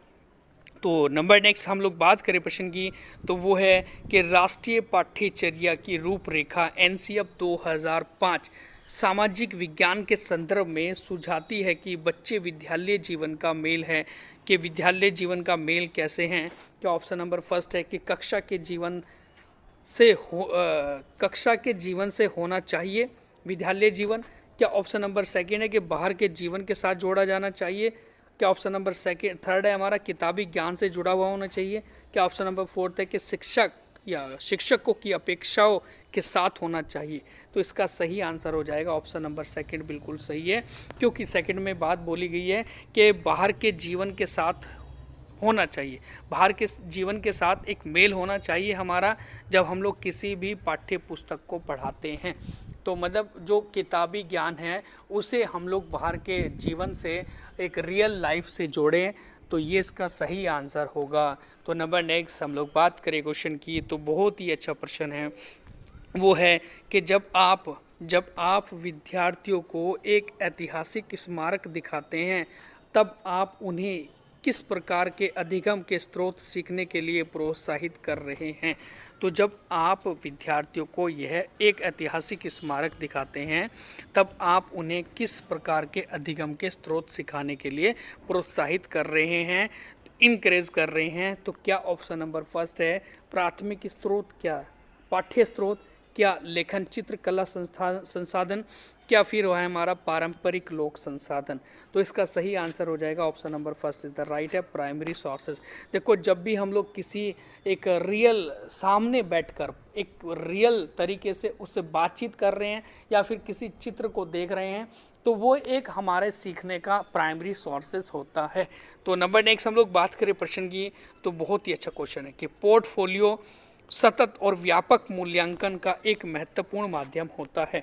तो नंबर नेक्स्ट हम लोग बात करें प्रश्न की, तो वो है कि राष्ट्रीय पाठ्यचर्या की रूपरेखा एनसीएफ 2005 सामाजिक विज्ञान के संदर्भ में सुझाती है कि बच्चे विद्यालय जीवन का मेल है कि विद्यालय जीवन का मेल कैसे हैं। क्या ऑप्शन नंबर फर्स्ट है कि कक्षा के जीवन से होना चाहिए विद्यालय जीवन। क्या ऑप्शन नंबर सेकेंड है कि बाहर के जीवन के साथ जोड़ा जाना चाहिए। क्या ऑप्शन नंबर थर्ड है हमारा किताबी ज्ञान से जुड़ा हुआ होना चाहिए। क्या ऑप्शन नंबर फोर्थ है कि शिक्षकों की अपेक्षाओं के साथ होना चाहिए। तो इसका सही आंसर हो जाएगा ऑप्शन नंबर सेकंड, बिल्कुल सही है, क्योंकि सेकंड में बात बोली गई है कि बाहर के जीवन के साथ होना चाहिए, बाहर के जीवन के साथ एक मेल होना चाहिए हमारा जब हम लोग किसी भी पाठ्य पुस्तक को पढ़ाते हैं। तो मतलब जो किताबी ज्ञान है उसे हम लोग बाहर के जीवन से एक रियल लाइफ से जोड़ें, तो ये इसका सही आंसर होगा। तो नंबर नेक्स्ट हम लोग बात करें क्वेश्चन की, तो बहुत ही अच्छा प्रश्न है। वो है कि जब आप विद्यार्थियों को एक ऐतिहासिक स्मारक दिखाते हैं तब आप उन्हें किस प्रकार के अधिगम के स्रोत सीखने के लिए प्रोत्साहित कर रहे हैं। तो जब आप विद्यार्थियों को यह एक ऐतिहासिक स्मारक दिखाते हैं तब आप उन्हें किस प्रकार के अधिगम के स्रोत सिखाने के लिए प्रोत्साहित कर रहे हैं, इनकरेज कर रहे हैं। तो क्या ऑप्शन नंबर फर्स्ट है प्राथमिक स्रोत, क्या पाठ्य स्रोत, क्या लेखन चित्रकला संसाधन, क्या फिर वह है हमारा पारंपरिक लोक संसाधन। तो इसका सही आंसर हो जाएगा option number first is the right है प्राइमरी सोर्सेज। देखो जब भी हम लोग किसी एक रियल सामने बैठकर एक रियल तरीके से उससे बातचीत कर रहे हैं या फिर किसी चित्र को देख रहे हैं तो वो एक हमारे सीखने का प्राइमरी सोर्सेज होता है। तो नंबर नेक्स्ट हम लोग बात करें प्रश्न की, तो बहुत ही अच्छा क्वेश्चन है कि पोर्टफोलियो सतत और व्यापक मूल्यांकन का एक महत्वपूर्ण माध्यम होता है।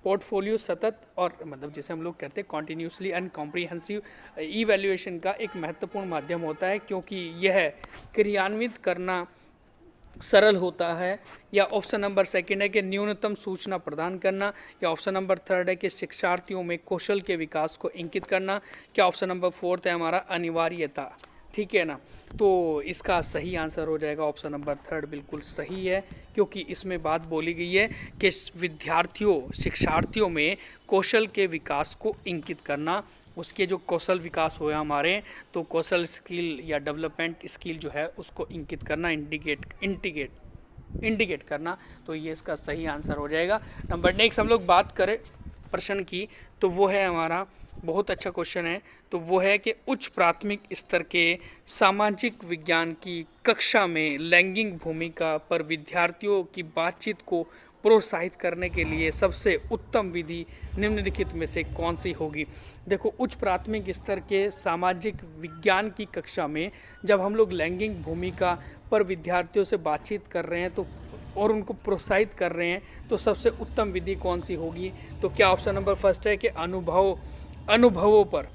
पोर्टफोलियो सतत और मतलब जिसे हम लोग कहते हैं कॉन्टिन्यूसली एंड कॉम्प्रिहेंसिव इवैल्यूएशन का एक महत्वपूर्ण माध्यम होता है क्योंकि यह क्रियान्वित करना सरल होता है। या ऑप्शन नंबर सेकंड है कि न्यूनतम सूचना प्रदान करना। या ऑप्शन नंबर थर्ड है कि शिक्षार्थियों में कौशल के विकास को इंगित करना। क्या ऑप्शन नंबर फोर्थ है हमारा अनिवार्यता, ठीक है ना। तो इसका सही आंसर हो जाएगा ऑप्शन नंबर थर्ड, बिल्कुल सही है, क्योंकि इसमें बात बोली गई है कि शिक्षार्थियों में कौशल के विकास को इंगित करना, उसके जो कौशल विकास हुए हमारे, तो कौशल स्किल या डेवलपमेंट स्किल जो है उसको इंगित करना, इंडिकेट करना। तो ये इसका सही आंसर हो जाएगा। नंबर नेक्स्ट हम लोग बात करें प्रश्न की, तो वो है हमारा बहुत अच्छा क्वेश्चन है, तो वो है कि उच्च प्राथमिक स्तर के सामाजिक विज्ञान की कक्षा में लैंगिक भूमिका पर विद्यार्थियों की बातचीत को प्रोत्साहित करने के लिए सबसे उत्तम विधि निम्नलिखित में से कौन सी होगी। देखो उच्च प्राथमिक स्तर के सामाजिक विज्ञान की कक्षा में जब हम लोग लैंगिक भूमिका पर विद्यार्थियों से बातचीत कर रहे हैं तो और उनको प्रोत्साहित कर रहे हैं तो सबसे उत्तम विधि कौन सी होगी। तो क्या ऑप्शन नंबर फर्स्ट है कि अनुभवों पर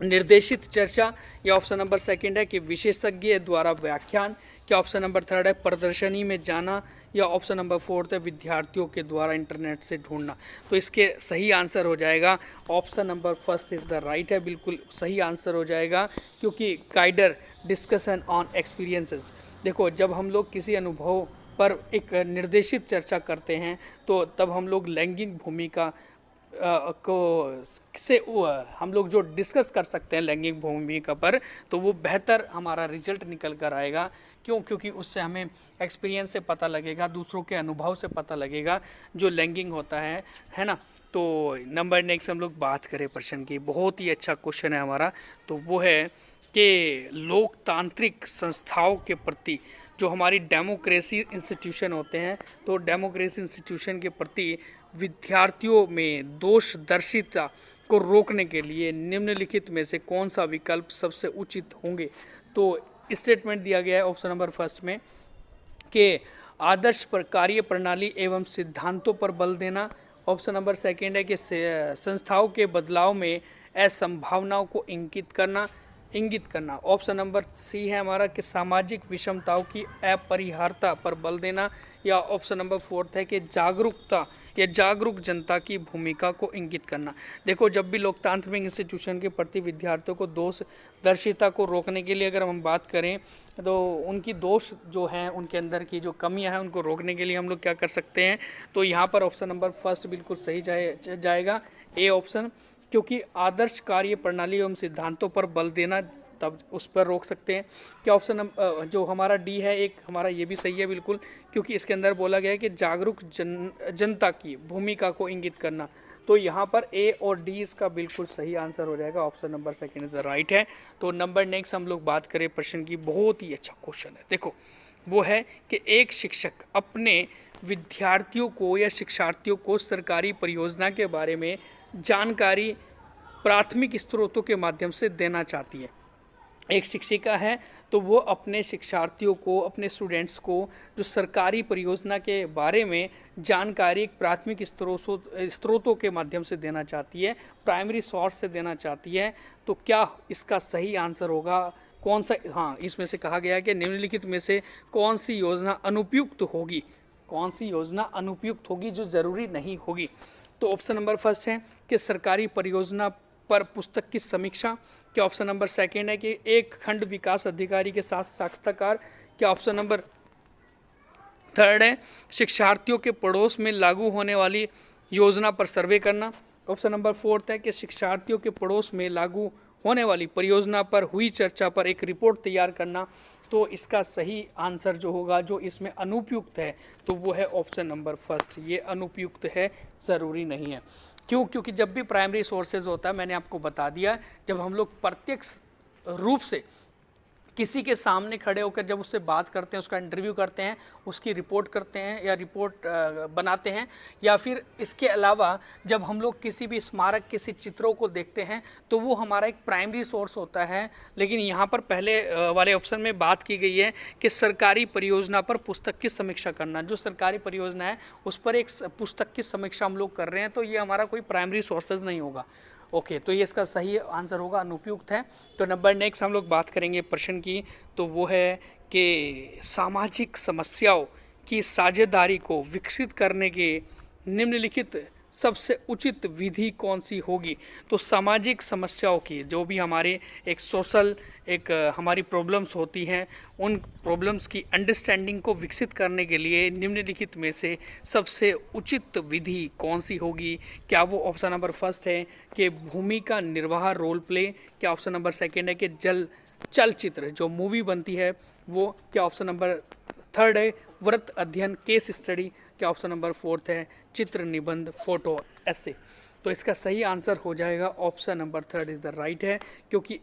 निर्देशित चर्चा। या ऑप्शन नंबर सेकंड है कि विशेषज्ञ द्वारा व्याख्यान। क्या ऑप्शन नंबर थर्ड है प्रदर्शनी में जाना। या ऑप्शन नंबर फोर्थ है विद्यार्थियों के द्वारा इंटरनेट से ढूंढना। तो इसके सही आंसर हो जाएगा option number first is the right है, बिल्कुल सही आंसर हो जाएगा, क्योंकि गाइडर डिस्कशन ऑन एक्सपीरियंसेस। देखो जब हम लोग किसी अनुभव पर एक निर्देशित चर्चा करते हैं तो तब हम लोग लैंगिक भूमिका हम लोग जो डिस्कस कर सकते हैं लैंगिक भूमिका पर, तो वो बेहतर हमारा रिजल्ट निकल कर आएगा, क्यों? क्योंकि उससे हमें एक्सपीरियंस से पता लगेगा, दूसरों के अनुभव से पता लगेगा जो लैंगिंग होता है ना। तो नंबर नेक्स्ट हम लोग बात करें प्रश्न की, बहुत ही अच्छा क्वेश्चन है हमारा, तो वो है कि लोकतांत्रिक संस्थाओं के प्रति जो हमारी डेमोक्रेसी इंस्टीट्यूशन होते हैं, तो डेमोक्रेसी इंस्टीट्यूशन के प्रति विद्यार्थियों में दोषदर्शिता को रोकने के लिए निम्नलिखित में से कौन सा विकल्प सबसे उचित होंगे? तो स्टेटमेंट दिया गया है ऑप्शन नंबर फर्स्ट में कि आदर्श पर कार्य प्रणाली एवं सिद्धांतों पर बल देना। ऑप्शन नंबर सेकेंड है कि संस्थाओं के बदलाव में असंभावनाओं को इंगित करना। ऑप्शन नंबर सी है हमारा कि सामाजिक विषमताओं की अपरिहार्यता पर बल देना। या ऑप्शन नंबर फोर्थ है कि जागरूकता या जागरूक जनता की भूमिका को इंगित करना। देखो, जब भी लोकतांत्रिक इंस्टीट्यूशन के प्रति विद्यार्थियों को दोषदर्शिता को रोकने के लिए अगर हम बात करें, तो उनकी दोष जो हैं, उनके अंदर की जो कमियां हैं, उनको रोकने के लिए हम लोग क्या कर सकते हैं? तो यहाँ पर ऑप्शन नंबर फर्स्ट बिल्कुल सही जाएगा, ए ऑप्शन, क्योंकि आदर्श कार्य प्रणाली एवं सिद्धांतों पर बल देना, तब उस पर रोक सकते हैं। क्या ऑप्शन नंबर जो हमारा डी है एक हमारा, ये भी सही है बिल्कुल, क्योंकि इसके अंदर बोला गया है कि जागरूक जनता की भूमिका को इंगित करना। तो यहाँ पर ए और डी इसका बिल्कुल सही आंसर हो जाएगा, option number second is the right है। तो नंबर नेक्स्ट हम लोग बात करें प्रश्न की, बहुत ही अच्छा क्वेश्चन है। देखो, वो है कि एक शिक्षक अपने विद्यार्थियों को या शिक्षार्थियों को सरकारी परियोजना के बारे में जानकारी प्राथमिक स्रोतों के माध्यम से देना चाहती है। एक शिक्षिका है, तो वो अपने शिक्षार्थियों को, अपने स्टूडेंट्स को जो सरकारी परियोजना के बारे में जानकारी प्राथमिक स्रोतों के माध्यम से देना चाहती है, प्राइमरी सोर्स से देना चाहती है। तो क्या इसका सही आंसर होगा? कौन सा? हाँ, इसमें से कहा गया है कि निम्नलिखित में से कौन सी योजना अनुपयुक्त होगी, कौन सी योजना अनुपयुक्त होगी, जो ज़रूरी नहीं होगी? तो ऑप्शन नंबर फर्स्ट है कि सरकारी परियोजना पर पुस्तक की समीक्षा। क्या ऑप्शन नंबर सेकेंड है कि एक खंड विकास अधिकारी के साथ साक्षात्कार। क्या ऑप्शन नंबर थर्ड है शिक्षार्थियों के पड़ोस में लागू होने वाली योजना पर सर्वे करना। ऑप्शन नंबर फोर्थ है कि शिक्षार्थियों के पड़ोस में लागू होने वाली परियोजना पर हुई चर्चा पर एक रिपोर्ट तैयार करना। तो इसका सही आंसर जो होगा, जो इसमें अनुपयुक्त है, तो वो है ऑप्शन नंबर फर्स्ट, ये अनुपयुक्त है, ज़रूरी नहीं है। क्यों? क्योंकि जब भी प्राइमरी सोर्सेज होता है, मैंने आपको बता दिया, जब हम लोग प्रत्यक्ष रूप से किसी के सामने खड़े होकर जब उससे बात करते हैं, उसका इंटरव्यू करते हैं, उसकी रिपोर्ट करते हैं या रिपोर्ट बनाते हैं, या फिर इसके अलावा जब हम लोग किसी भी स्मारक, किसी चित्रों को देखते हैं, तो वो हमारा एक प्राइमरी सोर्स होता है। लेकिन यहाँ पर पहले वाले ऑप्शन में बात की गई है कि सरकारी परियोजना पर पुस्तक की समीक्षा करना। जो सरकारी परियोजना है उस पर एक पुस्तक की समीक्षा हम लोग कर रहे हैं, तो ये हमारा कोई प्राइमरी सोर्सेज नहीं होगा। ओके, तो ये इसका सही आंसर होगा, अनुपयुक्त है। तो नंबर नेक्स्ट हम लोग बात करेंगे प्रश्न की, तो वो है कि सामाजिक समस्याओं की साझेदारी को विकसित करने के निम्नलिखित सबसे उचित विधि कौन सी होगी? तो सामाजिक समस्याओं की, जो भी हमारे एक सोशल हमारी प्रॉब्लम्स होती हैं, उन प्रॉब्लम्स की अंडरस्टैंडिंग को विकसित करने के लिए निम्नलिखित में से सबसे उचित विधि कौन सी होगी? क्या वो ऑप्शन नंबर फर्स्ट है कि भूमिका निर्वाह, रोल प्ले? क्या ऑप्शन नंबर सेकेंड है कि चलचित्र जो मूवी बनती है वो? क्या ऑप्शन नंबर थर्ड है व्रत अध्ययन, केस स्टडी? क्या ऑप्शन नंबर फोर्थ है चित्र निबंध, फोटो ऐसे? तो इसका सही आंसर हो जाएगा option number third is the right है, क्योंकि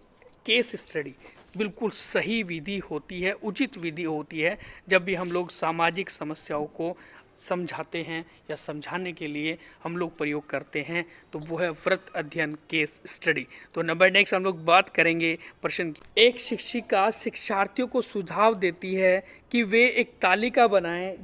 केस स्टडी बिल्कुल सही विधि होती है, उचित विधि होती है जब भी हम लोग सामाजिक समस्याओं को समझाते हैं या समझाने के लिए हम लोग प्रयोग करते हैं, तो वो है व्रत अध्ययन, केस स्टडी। तो नंबर नेक्स्ट हम लोग बात करेंगे प्रश्न की। एक शिक्षिका शिक्षार्थियों को सुझाव देती है कि वे एक तालिका बनाएं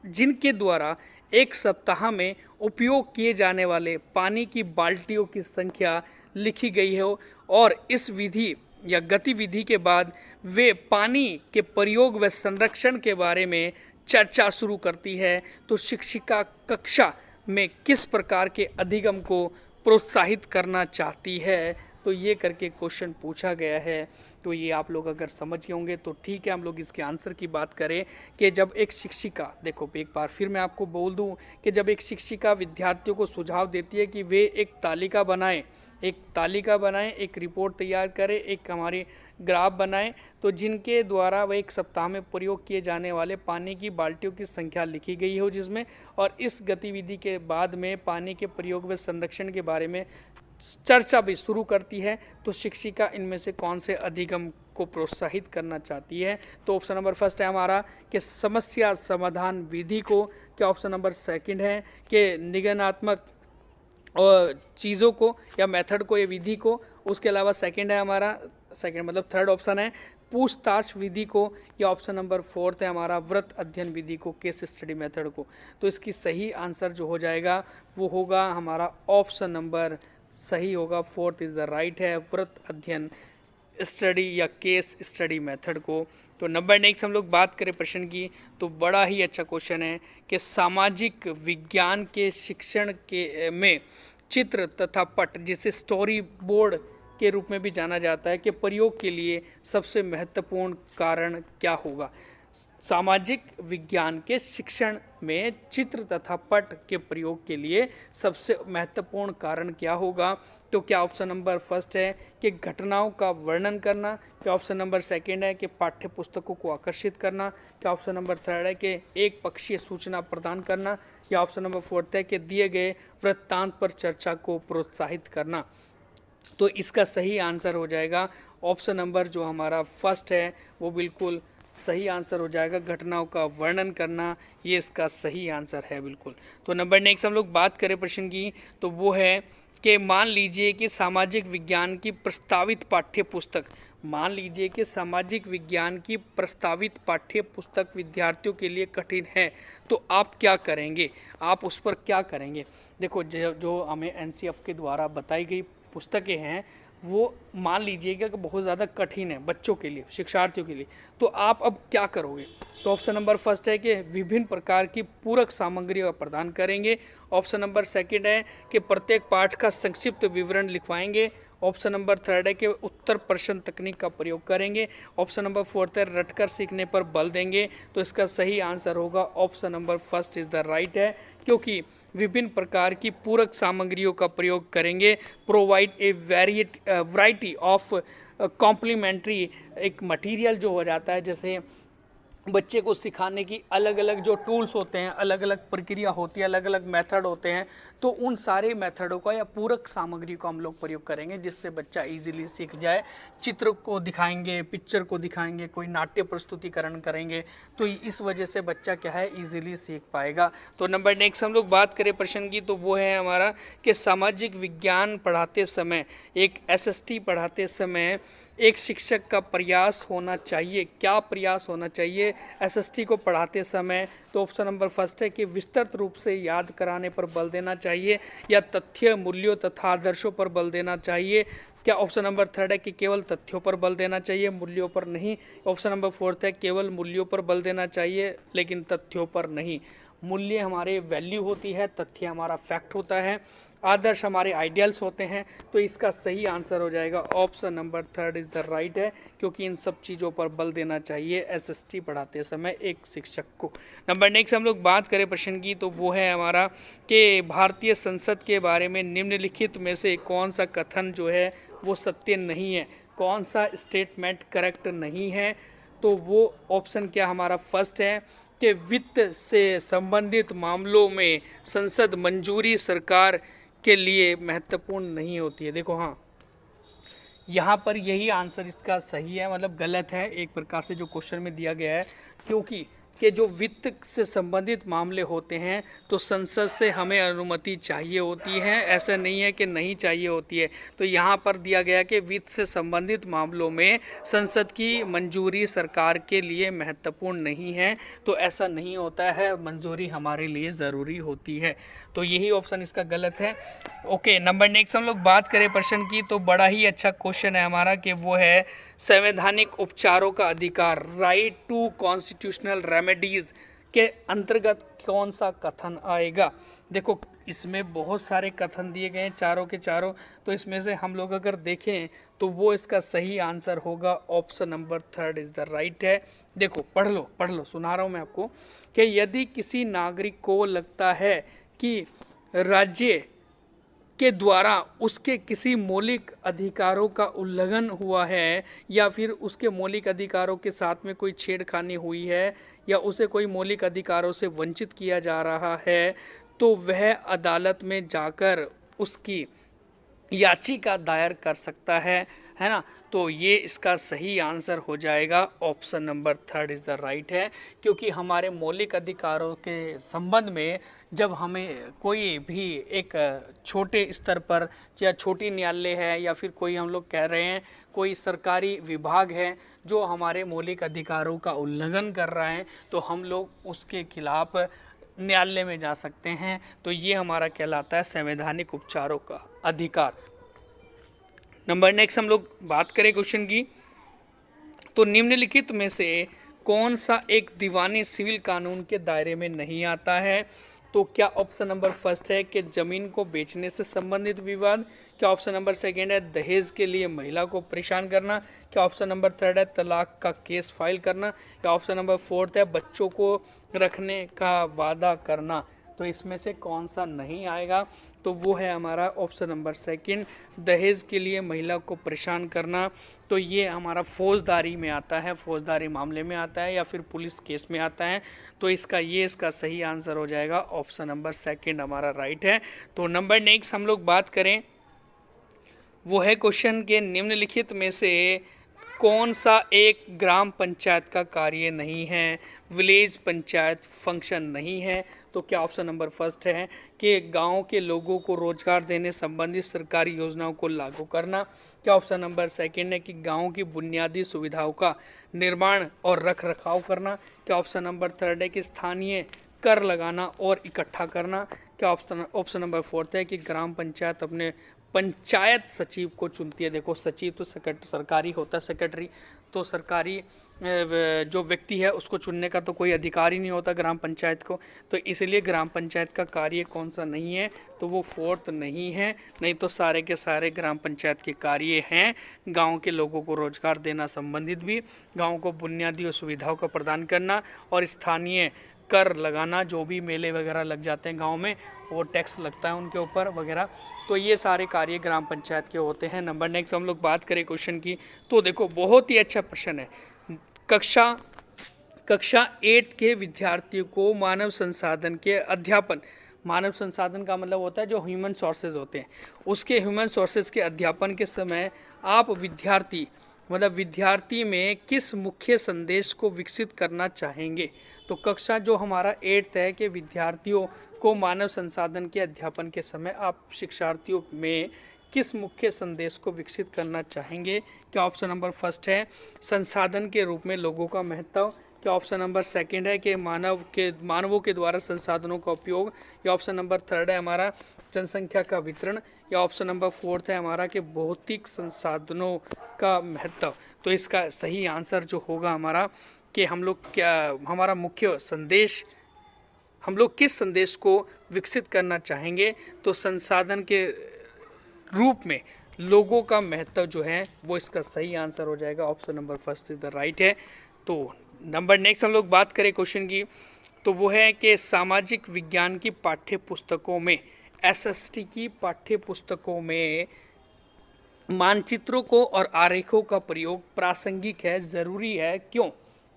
जिनके द्वारा एक सप्ताह में उपयोग किए जाने वाले पानी की बाल्टियों की संख्या लिखी गई हो, और इस विधि या गतिविधि के बाद वे पानी के प्रयोग व संरक्षण के बारे में चर्चा शुरू करती है। तो शिक्षिका कक्षा में किस प्रकार के अधिगम को प्रोत्साहित करना चाहती है? तो ये करके क्वेश्चन पूछा गया है। तो ये आप लोग अगर समझ गए होंगे तो ठीक है। हम लोग इसके आंसर की बात करें कि जब एक शिक्षिका, देखो एक बार फिर मैं आपको बोल दूं कि जब एक शिक्षिका विद्यार्थियों को सुझाव देती है कि वे एक तालिका बनाएं एक तालिका बनाएं, एक रिपोर्ट तैयार करें, एक हमारी ग्राफ बनाएं, तो जिनके द्वारा वह एक सप्ताह में प्रयोग किए जाने वाले पानी की बाल्टियों की संख्या लिखी गई हो जिसमें, और इस गतिविधि के बाद में पानी के प्रयोग व संरक्षण के बारे में चर्चा भी शुरू करती है। तो शिक्षिका इनमें से कौन से अधिगम को प्रोत्साहित करना चाहती है? तो ऑप्शन नंबर फर्स्ट है हमारा कि समस्या समाधान विधि को। क्या ऑप्शन नंबर सेकंड है कि निगमनात्मक और चीज़ों को या मेथड को या विधि को। उसके अलावा सेकंड है हमारा, सेकंड मतलब थर्ड ऑप्शन है पूछताछ विधि को, या ऑप्शन नंबर फोर्थ है हमारा व्रत अध्ययन विधि को, केस स्टडी मेथड को। तो इसकी सही आंसर जो हो जाएगा वो होगा हमारा ऑप्शन नंबर सही होगा, फोर्थ इज द राइट है, व्रत अध्ययन स्टडी या केस स्टडी मेथड को। तो नंबर नेक्स्ट हम लोग बात करें प्रश्न की, तो बड़ा ही अच्छा क्वेश्चन है कि सामाजिक विज्ञान के शिक्षण के में चित्र तथा पट जिसे स्टोरी बोर्ड के रूप में भी जाना जाता है के प्रयोग के लिए सबसे महत्वपूर्ण कारण क्या होगा? सामाजिक विज्ञान के शिक्षण में चित्र तथा पट के प्रयोग के लिए सबसे महत्वपूर्ण कारण क्या होगा? तो क्या ऑप्शन नंबर फर्स्ट है कि घटनाओं का वर्णन करना, क्या ऑप्शन नंबर सेकंड है कि पाठ्य पुस्तकों को आकर्षित करना, क्या ऑप्शन नंबर थर्ड है कि एक पक्षीय सूचना प्रदान करना, या ऑप्शन नंबर फोर्थ है कि दिए गए वृत्तांत पर चर्चा को प्रोत्साहित करना? तो इसका सही आंसर हो जाएगा ऑप्शन नंबर जो हमारा फर्स्ट है वो बिल्कुल सही आंसर हो जाएगा, घटनाओं का वर्णन करना, ये इसका सही आंसर है बिल्कुल। तो नंबर नेक्स्ट हम लोग बात करें प्रश्न की, तो वो है कि मान लीजिए कि सामाजिक विज्ञान की प्रस्तावित पाठ्य पुस्तक, मान लीजिए कि सामाजिक विज्ञान की प्रस्तावित पाठ्य पुस्तक विद्यार्थियों के लिए कठिन है, तो आप क्या करेंगे? आप उस पर क्या करेंगे? देखो जो हमें एनसीएफ के द्वारा बताई गई पुस्तकें हैं वो मान लीजिएगा कि बहुत ज़्यादा कठिन है बच्चों के लिए, शिक्षार्थियों के लिए, तो आप अब क्या करोगे? तो ऑप्शन नंबर फर्स्ट है कि विभिन्न प्रकार की पूरक सामग्री प्रदान करेंगे, ऑप्शन नंबर सेकंड है कि प्रत्येक पाठ का संक्षिप्त विवरण लिखवाएंगे, ऑप्शन नंबर थर्ड है कि उत्तर प्रश्न तकनीक का प्रयोग करेंगे, ऑप्शन नंबर फोर्थ है रटकर सीखने पर बल देंगे। तो इसका सही आंसर होगा option number first is the right है, क्योंकि विभिन्न प्रकार की पूरक सामग्रियों का प्रयोग करेंगे, provide a variety of complementary एक मटेरियल जो हो जाता है, जैसे बच्चे को सिखाने की अलग अलग जो टूल्स होते हैं, अलग अलग प्रक्रिया होती है, अलग अलग मेथड होते हैं, तो उन सारे मेथडों का या पूरक सामग्री को हम लोग प्रयोग करेंगे जिससे बच्चा इजीली सीख जाए। चित्र को दिखाएंगे, पिक्चर को दिखाएंगे, कोई नाट्य प्रस्तुतिकरण करेंगे, तो इस वजह से बच्चा क्या है इजीली सीख पाएगा। तो नंबर नेक्स्ट हम लोग बात करें प्रश्न की, तो वो है हमारा कि सामाजिक विज्ञान पढ़ाते समय, एक एसएसटी पढ़ाते समय एक शिक्षक का प्रयास होना चाहिए, क्या प्रयास होना चाहिए एसएसटी को पढ़ाते समय? तो ऑप्शन नंबर फर्स्ट है कि विस्तृत रूप से याद कराने पर बल देना चाहिए, या तथ्य मूल्यों तथा आदर्शों पर बल देना चाहिए, क्या ऑप्शन नंबर थर्ड है कि केवल तथ्यों पर बल देना चाहिए मूल्यों पर नहीं, ऑप्शन नंबर फोर्थ है केवल मूल्यों पर बल देना चाहिए लेकिन तथ्यों पर नहीं। मूल्य हमारे वैल्यू होती है, तथ्य हमारा फैक्ट होता है, आदर्श हमारे आइडियल्स होते हैं। तो इसका सही आंसर हो जाएगा option number third is the right है, क्योंकि इन सब चीज़ों पर बल देना चाहिए एसएसटी पढ़ाते समय एक शिक्षक को। नंबर नेक्स्ट हम लोग बात करें प्रश्न की, तो वो है हमारा कि भारतीय संसद के बारे में निम्नलिखित में से कौन सा कथन जो है वो सत्य नहीं है, कौन सा स्टेटमेंट करेक्ट नहीं है? तो वो ऑप्शन क्या हमारा फर्स्ट है कि वित्त से संबंधित मामलों में संसद मंजूरी सरकार के लिए महत्वपूर्ण नहीं होती है। देखो हाँ, यहाँ पर यही आंसर इसका सही है, मतलब गलत है एक प्रकार से जो क्वेश्चन में दिया गया है, क्योंकि कि जो वित्त से संबंधित मामले होते हैं तो संसद से हमें अनुमति चाहिए होती है, ऐसा नहीं है कि नहीं चाहिए होती है। तो यहाँ पर दिया गया कि वित्त से संबंधित मामलों में संसद की मंजूरी सरकार के लिए महत्वपूर्ण नहीं है, तो ऐसा नहीं होता है, मंजूरी हमारे लिए ज़रूरी होती है। तो यही ऑप्शन इसका गलत है। ओके, नंबर नेक्स्ट हम लोग बात करें प्रश्न की, तो बड़ा ही अच्छा क्वेश्चन है हमारा कि वो है संवैधानिक उपचारों का अधिकार, राइट टू कॉन्स्टिट्यूशनल रेमेडीज के अंतर्गत कौन सा कथन आएगा? देखो इसमें बहुत सारे कथन दिए गए हैं चारों के चारों, तो इसमें से हम लोग अगर देखें तो वो इसका सही आंसर होगा option number third is the right है। देखो पढ़ लो सुना रहा हूँ मैं आपको कि यदि किसी नागरिक को लगता है कि राज्य के द्वारा उसके किसी मौलिक अधिकारों का उल्लंघन हुआ है या फिर उसके मौलिक अधिकारों के साथ में कोई छेड़खानी हुई है या उसे कोई मौलिक अधिकारों से वंचित किया जा रहा है, तो वह अदालत में जाकर उसकी याचिका दायर कर सकता है ना। तो ये इसका सही आंसर हो जाएगा, option number 3 is the right है। क्योंकि हमारे मौलिक अधिकारों के संबंध में जब हमें कोई भी एक छोटे स्तर पर या छोटी न्यायालय है या फिर कोई हम लोग कह रहे हैं कोई सरकारी विभाग है जो हमारे मौलिक अधिकारों का उल्लंघन कर रहा है, तो हम लोग उसके खिलाफ न्यायालय में जा सकते हैं। तो ये हमारा कहलाता है संवैधानिक उपचारों का अधिकार। नंबर नेक्स्ट हम लोग बात करें क्वेश्चन की, तो निम्नलिखित में से कौन सा एक दीवानी सिविल कानून के दायरे में नहीं आता है? तो क्या ऑप्शन नंबर फर्स्ट है कि जमीन को बेचने से संबंधित विवाद? क्या ऑप्शन नंबर सेकंड है दहेज के लिए महिला को परेशान करना? क्या ऑप्शन नंबर थर्ड है तलाक का केस फाइल करना? क्या ऑप्शन नंबर फोर्थ है बच्चों को रखने का वादा करना? तो इसमें से कौन सा नहीं आएगा? तो वो है हमारा ऑप्शन नंबर सेकंड, दहेज के लिए महिला को परेशान करना। तो ये हमारा फौजदारी में आता है, फौजदारी मामले में आता है या फिर पुलिस केस में आता है। तो इसका सही आंसर हो जाएगा, ऑप्शन नंबर सेकंड हमारा राइट है। तो नंबर नेक्स्ट हम लोग बात करें, वो है क्वेश्चन के निम्नलिखित में से कौन सा एक ग्राम पंचायत का कार्य नहीं है? विलेज पंचायत फंक्शन नहीं है। तो क्या ऑप्शन नंबर फर्स्ट है कि गांव के लोगों को रोजगार देने संबंधी सरकारी योजनाओं को लागू करना? क्या ऑप्शन नंबर सेकंड है कि गांव की बुनियादी सुविधाओं का निर्माण और रख रखाव करना? क्या ऑप्शन नंबर थर्ड है कि स्थानीय कर लगाना और इकट्ठा करना? क्या ऑप्शन नंबर फोर्थ है कि ग्राम पंचायत अपने पंचायत सचिव को चुनती है? देखो सचिव तो सरकारी होता है, सेक्रेटरी तो सरकारी जो व्यक्ति है उसको चुनने का तो कोई अधिकार ही नहीं होता ग्राम पंचायत को। तो इसलिए ग्राम पंचायत का कार्य कौन सा नहीं है? तो वो फोर्थ नहीं है, नहीं तो सारे के सारे ग्राम पंचायत के कार्य हैं गांव के लोगों को रोजगार देना संबंधित भी, गांव को बुनियादी सुविधाओं का प्रदान करना और स्थानीय कर लगाना। जो भी मेले वगैरह लग जाते हैं गांव में वो टैक्स लगता है उनके ऊपर वगैरह, तो ये सारे कार्य ग्राम पंचायत के होते हैं। नंबर नेक्स्ट हम लोग बात करें क्वेश्चन की, तो देखो बहुत ही अच्छा प्रश्न है। कक्षा 8 के विद्यार्थियों को मानव संसाधन के अध्यापन, मानव संसाधन का मतलब होता है जो ह्यूमन सोर्सेज होते हैं, उसके ह्यूमन सोर्सेज के अध्यापन के समय आप विद्यार्थी में किस मुख्य संदेश को विकसित करना चाहेंगे? तो कक्षा जो हमारा 8th है कि विद्यार्थियों को मानव संसाधन के अध्यापन के समय आप शिक्षार्थियों में किस मुख्य संदेश को विकसित करना चाहेंगे? क्या ऑप्शन नंबर फर्स्ट है संसाधन के रूप में लोगों का महत्व? क्या ऑप्शन नंबर सेकंड है कि मानवों के द्वारा संसाधनों का उपयोग? या ऑप्शन नंबर थर्ड है हमारा जनसंख्या का वितरण? या ऑप्शन नंबर फोर्थ है हमारा कि भौतिक संसाधनों का महत्व? तो इसका सही आंसर जो होगा हमारा कि हमारा मुख्य संदेश, हम लोग किस संदेश को विकसित करना चाहेंगे? तो संसाधन के रूप में लोगों का महत्व जो है वो इसका सही आंसर हो जाएगा, option number first is the right है। तो नंबर नेक्स्ट हम लोग बात करें क्वेश्चन की, तो वो है कि सामाजिक विज्ञान की पाठ्य पुस्तकों में, एसएसटी की पाठ्य पुस्तकों में मानचित्रों को और आरेखों का प्रयोग प्रासंगिक है, ज़रूरी है,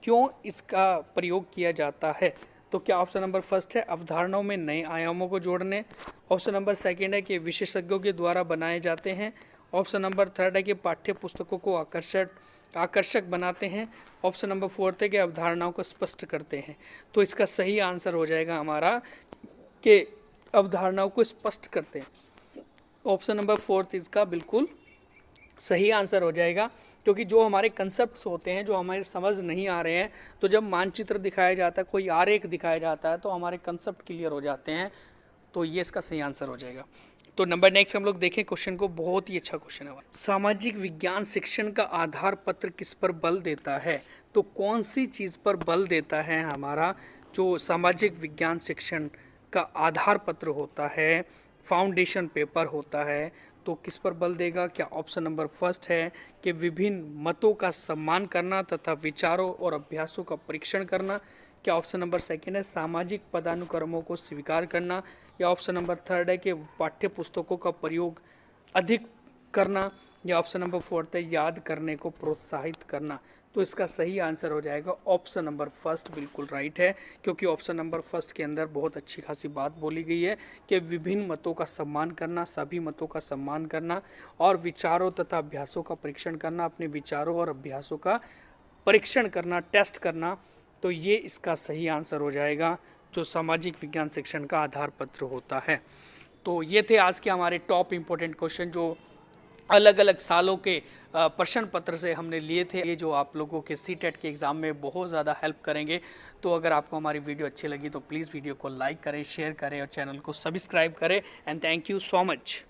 क्यों इसका प्रयोग किया जाता है? तो क्या ऑप्शन नंबर फर्स्ट है अवधारणाओं में नए आयामों को जोड़ने? ऑप्शन नंबर सेकंड है कि विशेषज्ञों के द्वारा बनाए जाते हैं? ऑप्शन नंबर थर्ड है कि पाठ्य पुस्तकों को आकर्षक बनाते हैं? ऑप्शन नंबर फोर्थ है कि अवधारणाओं को स्पष्ट करते हैं? तो इसका सही आंसर हो जाएगा हमारा कि अवधारणाओं को स्पष्ट करते हैं। ऑप्शन नंबर फोर्थ इसका बिल्कुल सही आंसर हो जाएगा, क्योंकि जो हमारे कंसेप्ट्स होते हैं जो हमारे समझ नहीं आ रहे हैं, तो जब मानचित्र दिखाया जाता है, कोई आरेख दिखाया जाता है, तो हमारे कंसेप्ट क्लियर हो जाते हैं। तो ये इसका सही आंसर हो जाएगा। तो नंबर नेक्स्ट हम लोग देखें क्वेश्चन को, बहुत ही अच्छा क्वेश्चन है। सामाजिक विज्ञान शिक्षण का आधार पत्र किस पर बल देता है? तो कौन सी चीज़ पर बल देता है हमारा जो सामाजिक विज्ञान शिक्षण का आधार पत्र होता है, फाउंडेशन पेपर होता है, तो किस पर बल देगा? क्या ऑप्शन नंबर फर्स्ट है कि विभिन्न मतों का सम्मान करना तथा विचारों और अभ्यासों का परीक्षण करना? क्या ऑप्शन नंबर सेकंड है सामाजिक पदानुक्रमों को स्वीकार करना? या ऑप्शन नंबर थर्ड है कि पाठ्य पुस्तकों का प्रयोग अधिक करना, या ऑप्शन नंबर फोर्थ है याद करने को प्रोत्साहित करना। तो इसका सही आंसर हो जाएगा ऑप्शन नंबर फर्स्ट, बिल्कुल राइट है, क्योंकि ऑप्शन नंबर फर्स्ट के अंदर बहुत अच्छी खासी बात बोली गई है कि विभिन्न मतों का सम्मान करना, सभी मतों का सम्मान करना और विचारों तथा अभ्यासों का परीक्षण करना, अपने विचारों और अभ्यासों का परीक्षण करना, टेस्ट करना। तो ये इसका सही आंसर हो जाएगा, जो सामाजिक विज्ञान सेक्शन का आधार पत्र होता है। तो ये थे आज के हमारे टॉप इम्पोर्टेंट क्वेश्चन जो अलग अलग सालों के प्रश्न पत्र से हमने लिए थे, ये जो आप लोगों के सीटेट के एग्ज़ाम में बहुत ज़्यादा हेल्प करेंगे। तो अगर आपको हमारी वीडियो अच्छी लगी तो प्लीज़ वीडियो को लाइक करें, शेयर करें और चैनल को सब्सक्राइब करें। And thank you so much.